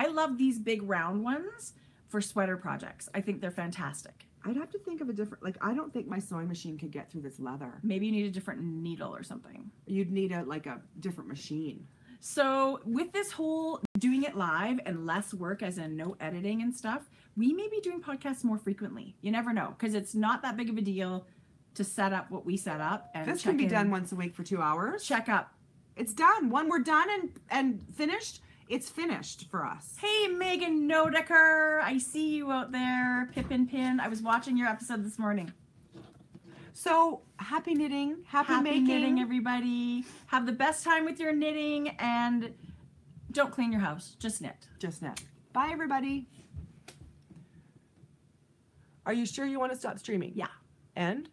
love these big round ones for sweater projects. I think they're fantastic. I'd have to think of a different, like, I don't think my sewing machine could get through this leather. Maybe you need a different needle or something. You'd need a different machine. So with this whole doing it live and less work as in no editing and stuff, we may be doing podcasts more frequently. You never know, because it's not that big of a deal to set up what we set up. And this can be done once a week for 2 hours. Check up. It's done. When we're done and finished, it's finished for us. Hey, Megan Nodecker. I see you out there. Pippin Pin. I was watching your episode this morning. So, happy knitting. Happy making. Knitting, everybody. Have the best time with your knitting and don't clean your house. Just knit. Just knit. Bye, everybody. Are you sure you want to stop streaming? Yeah. And?